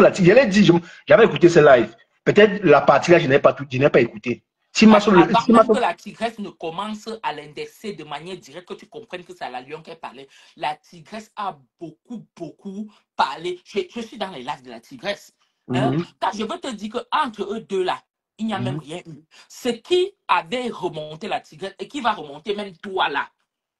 j'avais écouté ce live. Peut-être la partie là, je n'ai pas écouté.
Avant même que la tigresse ne commence à l'indexer de manière directe, que tu comprennes que c'est à la lion qu'elle parlait, la tigresse a beaucoup parlé. Je suis dans les lives de la tigresse. Quand je veux te dire qu'entre eux deux là, il n'y a même rien eu. Ce qui avait remonté la tigresse et qui va remonter même toi là.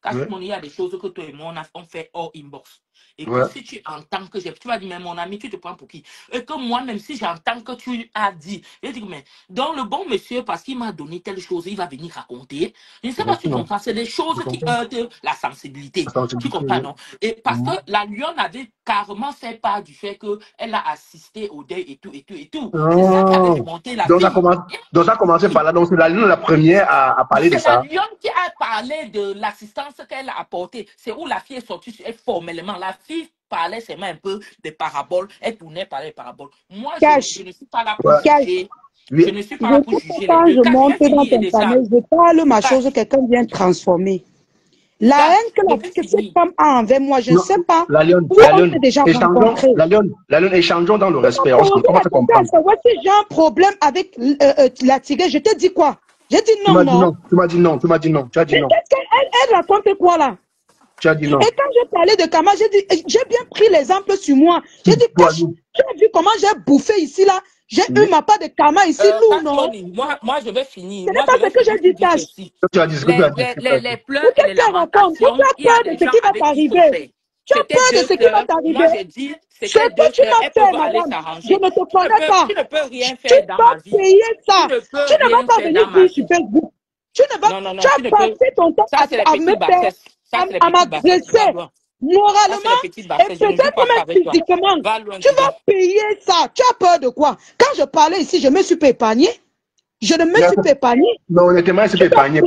Quand il y a des choses que toi et moi on fait hors inbox. Et que si tu entends que tu vas dire, mais mon ami, tu te prends pour qui? Et que moi, même si j'entends que tu as dit, je dis, mais dans le bon monsieur, parce qu'il m'a donné telle chose, il va venir raconter. Je ne sais pas si tu comprends, c'est des choses qui heurtent la sensibilité. Tu comprends, non? Et parce que la lionne avait carrément fait part du fait qu'elle a assisté au deuil et tout. C'est ça qui avait remonté la vie.
Donc ça a commencé par là. Donc c'est la lionne la première à parler de ça.
C'est la lionne qui a parlé de l'assistance qu'elle a apportée. C'est où la fille est sortie formellement. La fille parlait seulement un peu des paraboles. Elle tournait par les paraboles. Moi, je ne suis pas là pour juger. Je ne suis pas là pour juger les deux.
Je monte dans ton panel, je parle ma chose, quelqu'un vient transformer. La haine que cette femme a envers moi, je ne sais pas.
La lionne, échangeons dans le respect. On va se comprendre.
Si j'ai un problème avec la tigresse, je te dis quoi? J'ai dit non.
Tu m'as dit non. Tu as dit non.
Elle raconte quoi là?
Tu as dit non.
Et quand j'ai parlé de Kama, j'ai dit, j'ai bien pris l'exemple sur moi. J'ai dit, tu as vu comment j'ai bouffé ici là? J'ai eu ma part de Kama ici, lourd, non?
Moi, je vais finir.
Ce n'est pas ce que j'ai dit, Tache.
Tu as dit ce que tu as dit.
Les pleurs et les lamentations, il y a des gens avec qui il faut faire.
Tu as peur de ce qui va t'arriver.
Moi, j'ai dit,
ce que tu m'as fait, madame, je ne te connais pas.
Tu ne peux rien faire dans ma vie.
Tu vas payer ça. Tu ne vas pas venir dire sur Facebook. Tu as passé ton temps à me faire, à m'agresser moralement et peut-être même physiquement. Tu vas payer ça. Tu as peur de quoi? Quand je parlais ici, je me suis pas épargnée. Je ne me suis pas épargnée.
Non, honnêtement, elle s'est pas épargnée.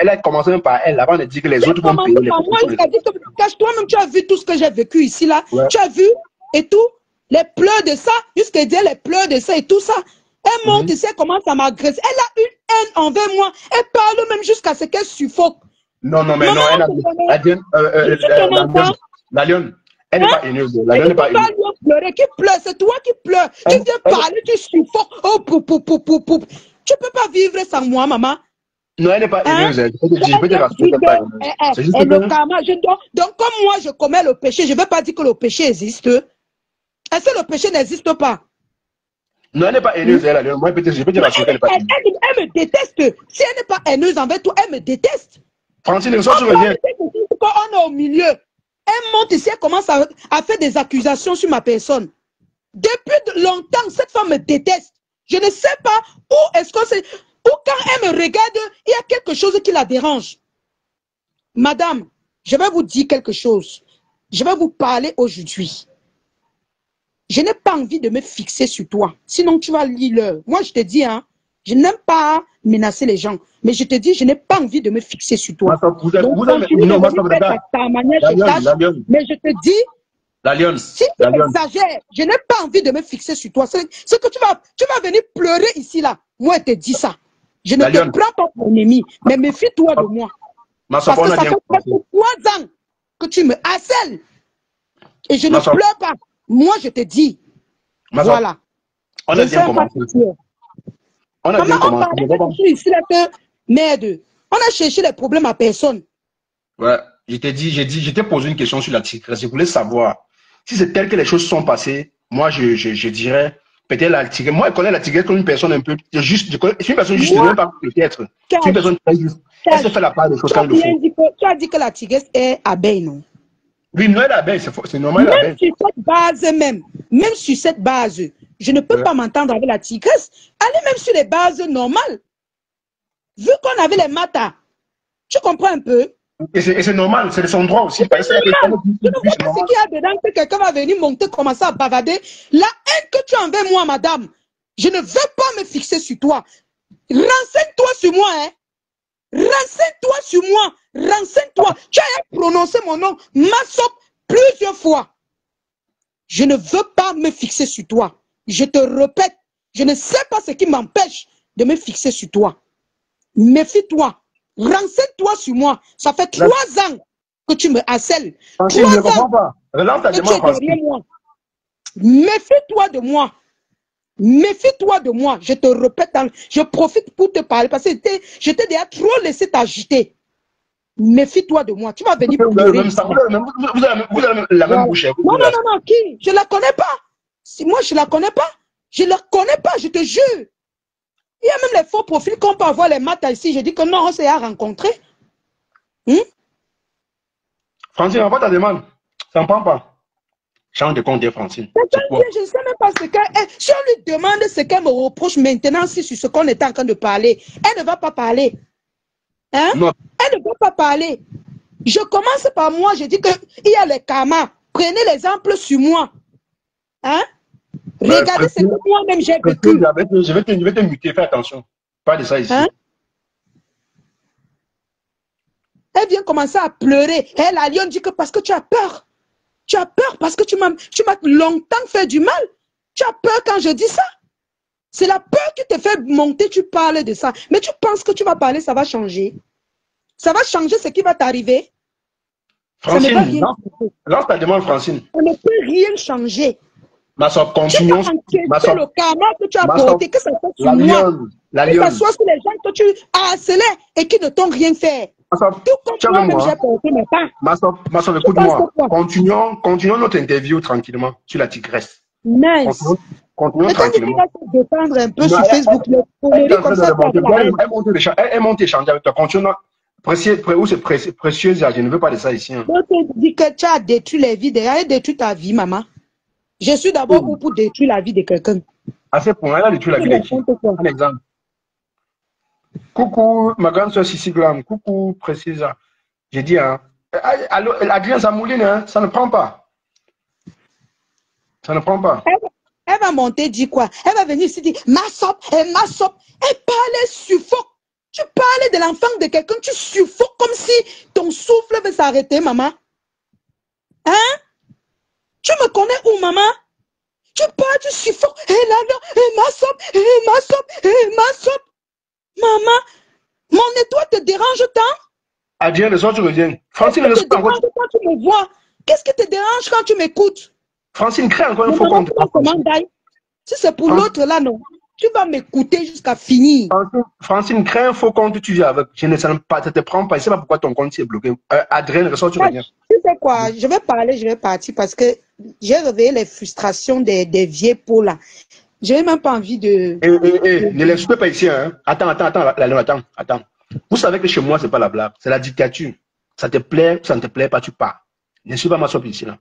Elle a commencé par elle avant de dire que les autres vont payer.
Toi-même, tu as vu tout ce que j'ai vécu ici, là. Tu as vu et tout. Les pleurs de ça, jusqu'à dire les pleurs de ça et tout ça. Elle monte ici, elle commence à m'agresser. Elle a une haine envers moi. Elle parle même jusqu'à ce qu'elle suffoque.
Non, mais non, la lionne, elle n'est pas haineuse. La lionne n'est pas haineuse.
Qui pleure, c'est toi qui pleures. Tu viens parler, tu suffoques. Oh, tu peux pas vivre sans moi, maman.
Non, elle n'est pas haineuse. Je peux te rassurer, c'est juste que...
Donc, comme moi, je commets le péché, je ne veux pas dire que le péché existe. Est-ce que le péché n'existe pas?
Non, elle n'est pas haineuse, elle. Moi, je peux te rassurer qu'elle n'est pas haineuse.
Elle me déteste. Si elle n'est pas haineuse envers toi, elle me déteste.
Francine, ça se revient.
On est au milieu. Elle monte ici, elle commence à faire des accusations sur ma personne. Depuis longtemps, cette femme me déteste. Je ne sais pas où est-ce que c'est... Ou quand elle me regarde, il y a quelque chose qui la dérange. Madame, je vais vous dire quelque chose. Je vais vous parler aujourd'hui. Je n'ai pas envie de me fixer sur toi. Sinon, tu vas lire l'heure. Moi, je te dis, hein, je n'aime pas menacer les gens. Mais je te dis, je n'ai pas envie de me fixer sur toi. Mais je te dis,
la lionne,
si tu exagères, je n'ai pas envie de me fixer sur toi. C'est que tu vas venir pleurer ici, là. Moi, je te dis ça. Je ne te prends pas pour ennemi, mais méfie-toi de moi. Parce que ça fait 3 ans que tu me harcèles. Et je ne pleure pas. Moi, je te dis. Voilà.
On a bien commencé. On a bien commencé.
Ici, là, merde. On a cherché les problèmes à personne.
Ouais, je t'ai posé une question sur la tigresse. Je voulais savoir si c'est tel que les choses sont passées. Moi, je dirais peut-être la tigresse. Moi, je connais la tigresse comme une personne un peu juste. C'est une personne juste, même pas peut-être. C'est une personne très juste. Elle se fait la part des choses quand il le faut.
Tu as dit que la tigresse est abeille, non?
Oui, non, elle est abeille, c'est normal.
Même sur cette base, même sur cette base, je ne peux pas m'entendre avec la tigresse. Allez même sur les bases normales. Vu qu'on avait les matas, tu comprends un peu?
Et c'est normal, c'est son droit aussi.
Tu ne vois pas ce qu'il y a dedans que quelqu'un va venir monter, commencer à bavader. La haine que tu as envers moi, madame, je ne veux pas me fixer sur toi. Renseigne-toi sur moi, hein. Renseigne-toi sur moi. Renseigne-toi. Tu as prononcé mon nom, Massop, plusieurs fois. Je ne veux pas me fixer sur toi. Je te répète, je ne sais pas ce qui m'empêche de me fixer sur toi. Méfie-toi. Renseigne-toi sur moi. Ça fait 3 ans que tu me harcèles.
Francine, je ne comprends pas. Relance ta demande, Francine.
Méfie-toi de moi. Méfie-toi de moi. Je te répète, je profite pour te parler parce que je t'ai déjà trop laissé t'agiter. Méfie-toi de moi. Tu vas venir pleurer.
Vous avez la même bouche.
Non, qui? Je ne la connais pas. Si moi, je ne la connais pas. Je ne la connais pas, je te jure. Il y a même les faux profils qu'on peut avoir les maths ici. Je dis que non, on s'est rencontrés.
Francine, envoie ta demande. Ça ne prend pas. Change de compte, Francine.
Je ne sais même pas ce qu'elle... Si on lui demande ce qu'elle me reproche maintenant, si sur ce qu'on est en train de parler, elle ne va pas parler. Non. Elle ne va pas parler. Je commence par moi, je dis qu'il y a les karmas. Prenez l'exemple sur moi. Regardez ce que moi-même j'ai vécu.
Je vais te muter, fais attention. Pas de ça ici.
Elle vient commencer à pleurer. Elle, la lionne, dit que parce que tu as peur. Tu as peur parce que tu m'as longtemps fait du mal. Tu as peur quand je dis ça. C'est la peur qui te fait monter, tu parles de ça. Mais tu penses que tu vas parler, ça va changer. Ça va changer ce qui va t'arriver.
Francine, lance ta demande, Francine.
On ne peut rien changer.
Ma soeur, continuons.
Le karma que tu as porté, que ça soit sur moi. Que ça soit sur les gens que tu as harcelés et qui ne t'ont rien fait. Tout comme moi-même, j'ai porté mes pas.
Ma soeur, écoute-moi. Continuons notre interview tranquillement sur la tigresse.
Nice.
Continuons tranquillement.
Tu vas te défendre un peu sur Facebook.
Elle monte échanger avec toi. Continuons. Précieuse, je ne veux pas de ça ici.
Je te dis que tu as détruit les vies. Elle a détruit ta vie, maman. Je suis d'abord pour détruire la vie de quelqu'un.
À ce point, elle a détruit la vie de qui? Un exemple. Coucou, ma grande soeur Sissi Glam. Coucou, Précisa. J'ai dit, Adrien, ça mouline, ça ne prend pas. Ça ne prend pas.
Elle va monter, dire quoi? Elle va venir ici dire, ma sop. Elle parlait suffoque. Tu parlais de l'enfant de quelqu'un, tu suffoques comme si ton souffle veut s'arrêter, maman. Tu me connais où, maman? Tu parles, tu suffoques. Ma sop. Maman, mon étoile te dérange tant?
Adrien, le soir tu reviens. Francine,
le soir quand tu me vois. Qu'est-ce qui te dérange quand tu m'écoutes?
Francine, crée encore un faux compte.
Si c'est pour l'autre là, non. Tu vas m'écouter jusqu'à finir.
Francine, crée un faux compte, tu viens avec. Je ne sais pas, ça te prend pas. Je ne sais pas pourquoi ton compte est bloqué. Adrien, le soir tu reviens.
Tu sais quoi? Je vais parler, je vais partir parce que j'ai réveillé les frustrations des vieux pots là. Je n'ai même pas envie de...
Ne l'insultez pas ici, hein. Attends. Vous savez que chez moi, ce n'est pas la blague. C'est la dictature. Ça te plaît, ça ne te plaît pas, tu pars. N'insulte pas ma soeur ici, là.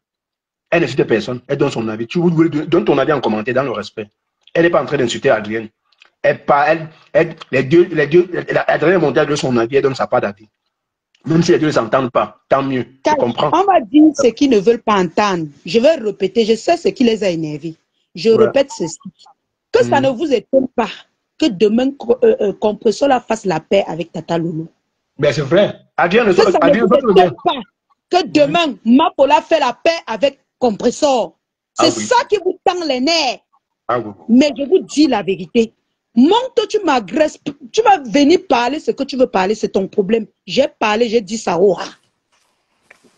Elle n'insulte personne, elle donne son avis. Tu donnes ton avis en commentaire dans le respect. Elle n'est pas en train d'insulter Adrienne. Adrienne est montée, elle donne son avis, elle donne sa part d'avis. Même si les deux ne s'entendent pas, tant mieux. Tu comprends?
On va dire ce qu'ils ne veulent pas entendre. Je vais répéter, je sais ce qui les a énervés. Je répète ceci. Que ça ne vous étonne pas que demain, Compressor la fasse la paix avec Tata Loulou.
Mais c'est vrai. Adrien,
que ça ne vous étonne pas que demain, Mapola fait la paix avec Compressor. C'est ça qui vous tend les nerfs. Mais je vous dis la vérité. Monte, tu m'agresses, tu vas venir parler ce que tu veux parler, c'est ton problème. J'ai parlé, j'ai dit ça.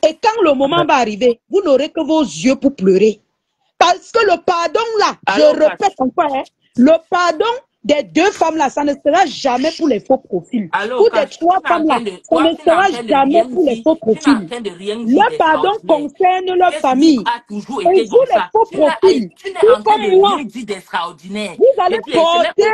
Et quand le moment va arriver, vous n'aurez que vos yeux pour pleurer. Parce que le pardon là, je répète encore, le pardon des deux femmes là, ça ne sera jamais pour les faux profils. Pour des trois femmes là, ça ne sera jamais pour les faux profils. Le pardon concerne leur famille. Et vous les faux profils, tout comme moi, vous allez porter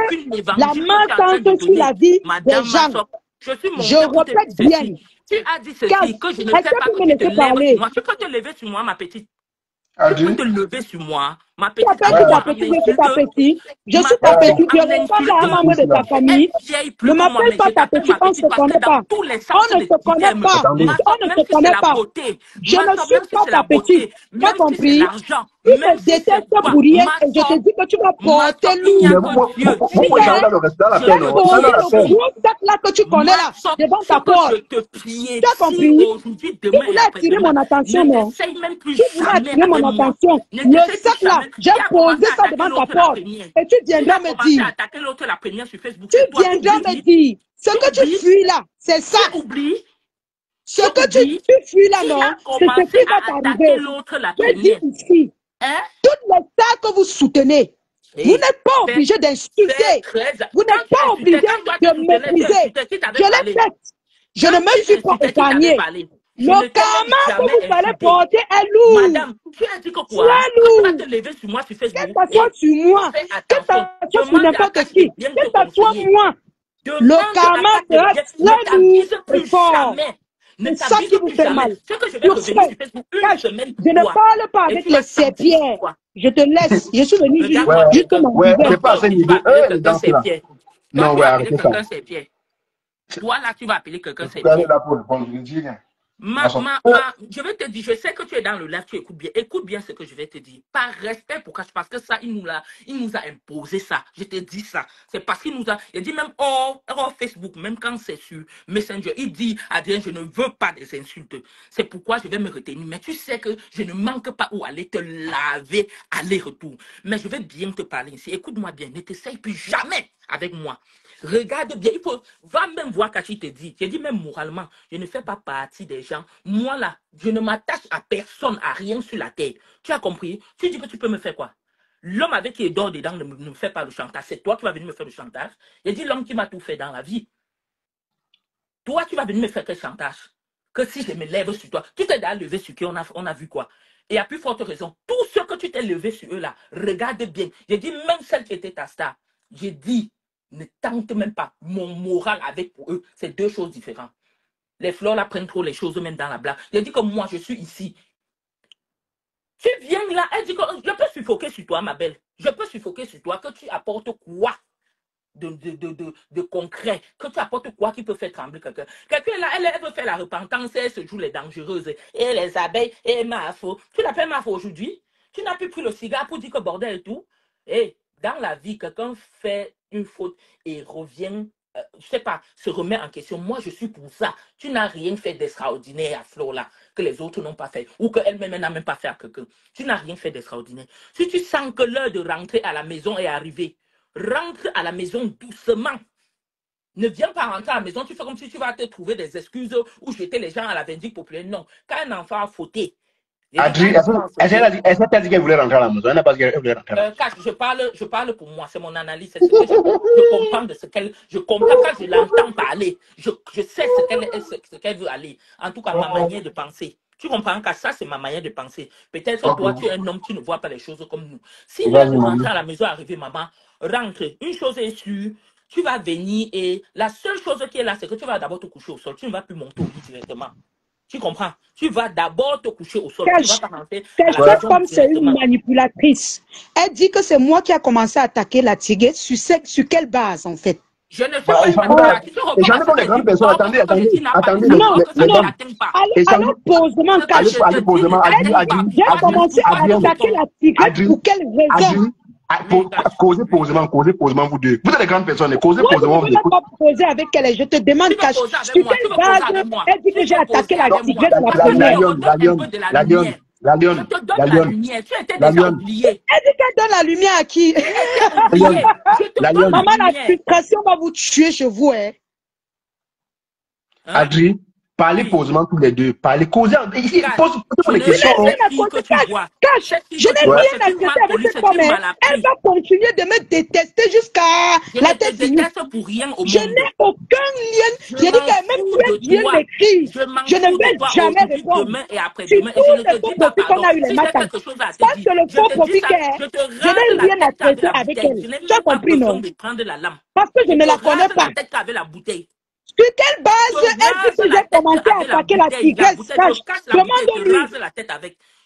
la main tente sur la vie des gens. Je répète bien.
Tu as dit ceci, que je ne sais pas que tu te lèves sur moi. Tu peux te lever sur moi, ma petite. Tu peux te lever sur moi, ma petite.
Je suis ta petite, je ressemble à de ta famille. Ne m'appelle pas ta petite, on ne se connaît pas. On ne se connaît pas. On ne se connaît pas. Je ne suis pas ta petite. Tu as compris? Tu me détestes pour rien et je te dis que tu vas porter lourd. Tu vas porter le gros sac là que tu connais là, devant ta porte. Tu as compris? Tu voulais attirer mon attention, non? Tu voulais attirer mon attention. Le sac là, j'ai posé ça devant ta porte. Et tu viendras me dire.
Attaquer l'autre la première sur Facebook.
Tu viendras me dire. Ce que tu fuis là, c'est ça. Ce que tu fuis là, non, c'est ce qui va t'arriver. Je dis ici, toutes les stars que vous soutenez, vous n'êtes pas obligé d'insulter. Vous n'êtes pas obligé de mépriser. Je l'ai fait. Je ne me suis pas épargné. Le karma que vous fallait porter est lourd.
Madame, tu as dit que quoi? Tu vas te lever sur moi sur Facebook.
Que ça soit sur moi, que ça soit sur n'importe qui, que ça soit moi. Le karma sera très lourd et fort. C'est ça qui vous fait mal. Je ne parle pas avec les serpillères. Je te laisse. Je suis venu juste
c'est pas à ce niveau. Non, ouais, arrêtez ça.
Toi, là, tu vas appeler quelqu'un
serpillère. Je ne dis rien.
Je vais te dire, je sais que tu es dans le live, tu écoute bien ce que je vais te dire. Par respect pour Cash, parce que ça, il nous a imposé ça. Je te dis ça. C'est parce qu'il nous a, il dit même hors Facebook, même quand c'est sur Messenger, il dit, Adrien, je ne veux pas des insultes. C'est pourquoi je vais me retenir. Mais tu sais que je ne manque pas où aller te laver, aller-retour. Mais je vais bien te parler ici. Écoute-moi bien, ne t'essaye plus jamais avec moi. Regarde bien, va même voir Kachi te dit. Je dis même moralement, je ne fais pas partie des gens. Moi là, je ne m'attache à personne, à rien sur la terre. Tu as compris? Tu dis que tu peux me faire quoi? L'homme avec qui est dehors dedans ne me fait pas le chantage. C'est toi qui vas venir me faire le chantage. Je dis l'homme qui m'a tout fait dans la vie. Toi, tu vas venir me faire quel chantage? Que si je me lève sur toi, tu t'es déjà levé sur qui on a vu quoi? Et à plus forte raison, tous ceux que tu t'es levé sur eux là, regarde bien. J'ai dit même celle qui était ta star. J'ai dit, ne tente même pas. Mon moral avec pour eux, c'est deux choses différentes. Les fleurs là prennent trop les choses même dans la blague. J'ai dit que moi, je suis ici. Tu viens là, elle dit que je peux suffoquer sur toi, ma belle. Je peux suffoquer sur toi, que tu apportes quoi de concret, que tu apportes quoi qui peut faire trembler quelqu'un. Quelqu'un là, elle veut faire la repentance, elle se joue les dangereuses. Et les abeilles, et Mafo. Tu l'appelles Mafo aujourd'hui? Tu n'as plus pris le cigare pour dire que bordel et tout? Et dans la vie, quelqu'un fait une faute et revient, je sais pas, se remet en question. Moi, je suis pour ça. Tu n'as rien fait d'extraordinaire à Flo là, que les autres n'ont pas fait, ou qu'elle-même n'a même pas fait à quelqu'un. Tu n'as rien fait d'extraordinaire. Si tu sens que l'heure de rentrer à la maison est arrivée, rentre à la maison doucement. Ne viens pas rentrer à la maison, tu fais comme si tu vas te trouver des excuses ou jeter les gens à la vindicte populaire. Non, quand un enfant a fauté,
Adri, est-ce qu'elle dit qu'elle voulait rentrer à la maison? Elle n'a pas dit qu'elle voulait rentrer à la maison.
Je parle pour moi, c'est mon analyse. C'est ce que je comprends de ce qu'elle. Je comprends quand je l'entends parler. Je sais ce qu'elle veut aller. En tout cas, ma manière de penser. Tu comprends que ça, c'est ma manière de penser. Peut-être que toi, tu es un homme qui ne voit pas les choses comme nous. Si l'heure de rentrer à la maison est arrivée, maman, rentre. Une chose est sûre, tu vas venir et la seule chose qui est là, c'est que tu vas d'abord te coucher au sol. Tu ne vas plus monter au lit directement. Tu comprends? Tu vas d'abord te coucher au sol.
Cette femme, c'est une manipulatrice. Elle dit que c'est moi qui a commencé à attaquer la Tigre. Sur quelle base, en fait?
Je ne sais pas.
Les grandes personnes, attendez.
Non, allons posément, j'ai commencé à attaquer la Tigre pour quelle raison?
Causez posément, vous deux. Vous êtes des grandes personnes, causez posément.
Je ne peux pas poser avec elle, je te demande, Cash, sur quelle base elle dit que j'ai attaqué la Tigre de la première?
La lionne.
Tu étais déjà oublié.
Elle dit qu'elle donne la lumière à qui?
La lionne.
Maman, la frustration va vous tuer chez vous, hein.
Adri, parlez posément tous les deux. Parlez, causez. Pose des questions.
Cash, je n'ai rien à traiter avec cette femme. Elle va continuer de me détester jusqu'à la tête du lit. Je n'ai aucun lien. Je dis qu'elle même bien m'écrire. Je ne vais jamais répondre. Sur tous les faux profits qu'on a eu les matins. Parce que le faux profit qu'elle, je n'ai rien à traiter avec elle. Tu as compris, non? Parce que je ne la connais pas. Sur quelle base elle dit que j'ai commencé à attaquer la tigresse? Demande-lui.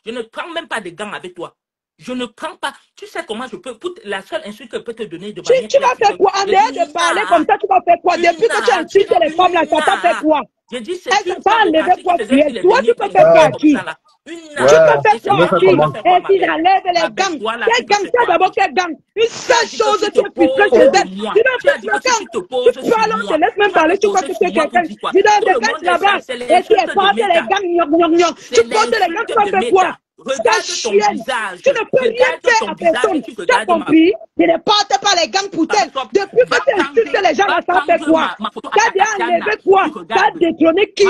Je ne prends même pas de gants avec toi. Je ne prends pas. Tu sais comment je peux. La seule insulte que je peux te donner de manière.
Tu vas faire quoi? En dehors de parler comme ça, tu vas faire quoi? Depuis que tu as insulté les femmes là, ça t'a fait quoi?
Je dis,
elle ne va enlever quoi tu es. Toi, tu peux faire quoi à qui? Tu peux faire quoi à qui? Et si j'enlève les gants, quel gang ça d'abord? Quel gang? Une seule chose, tu es plus près de elle. Tu dois faire le gang. Tu parles, on te laisse même parler, tu crois que tu es quelqu'un. Tu dois te mettre là-bas. Et tu es porté les gangs, tu portes les gangs, tu vas faire quoi?
Regarde ton visage.
Tu ne peux rien faire à personne. Tu as compris? Je ne porte pas les gants pour tel. Depuis que tu insultes les gens, ça fait quoi? Tu as déjà enlevé quoi? Tu as détrôné qui?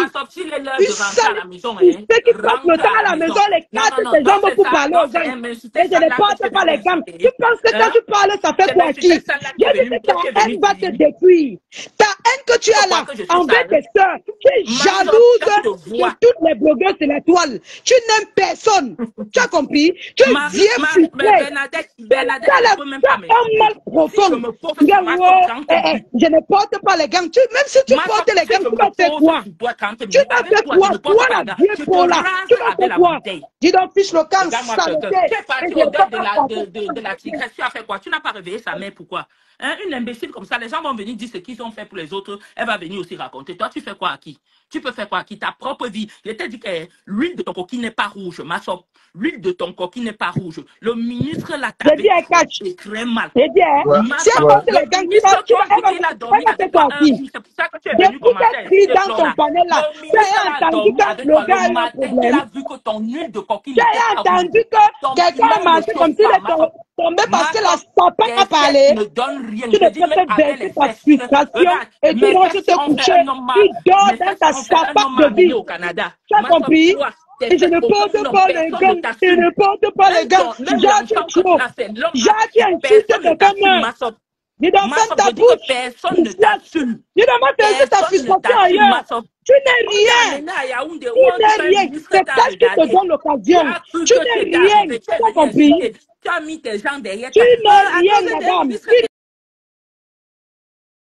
Tu salis ceux qui passent le temps à la maison, les quatre tes jambes pour parler aux gens. Et je ne porte pas les gants. Tu penses que quand tu parles, ça fait quoi qui? Je dis que ta haine va te détruire. Ta haine que tu as là, envers tes soeurs, tu es jalouse de toutes les blogueuses de la toile. Tu n'aimes personne. Tu as compris? Tu es vieux frustré.
Bernadette,
tu as un mal profond. Je ne porte pas les gants. Même si tu portes les gants, tu vas faire quoi? Tu vas faire quoi? Toi, la vieille peau là, tu vas faire quoi? Dis donc, fiche le camp, saleté.
Tu es parti au-delà de la tigresse. Tu as fait quoi? Tu n'as pas réveillé sa mère, pourquoi? Hein, une imbécile comme ça, les gens vont venir dire ce qu'ils ont fait pour les autres. Elle va venir aussi raconter. Toi, tu fais quoi à qui? Tu peux faire quoi à qui? Ta propre vie. Je t'ai dit que l'huile de ton coquille n'est pas rouge, ma soeur. L'huile de ton coquille n'est pas rouge. Le ministre l'a tapé. C'est très mal.
Si elle porte les gants, elle va faire quoi à qui?
C'est pour ça que tu es venu
commencer dans ton panel là. Tu as entendu que le gars a un problème.
Tu as vu que ton huile de coquille
n'était pas rouge. Tu as entendu que quelqu'un a marché comme s'il était tombé parce que la sapin a parlé.
Ne donne rien.
Tu ne peux pas verser ta frustration et tu vas te coucher. Tu dors dans ta sapin de vie.
Au Canada.
Tu as compris? Et je ne porte pas les gants. Je ne porte pas les gants. J'ai trop. J'ai insulté quelqu'un. Dis donc, ferme ta bouche.
Personne ne t'assume.
Dis donc, fais ta frustration ailleurs. Tu n'es rien. Tu n'es rien. C'est ça qui te donne l'occasion. Tu n'es rien. Tu as compris?
Tu as mis tes gens derrière.
Tu n'es rien, madame.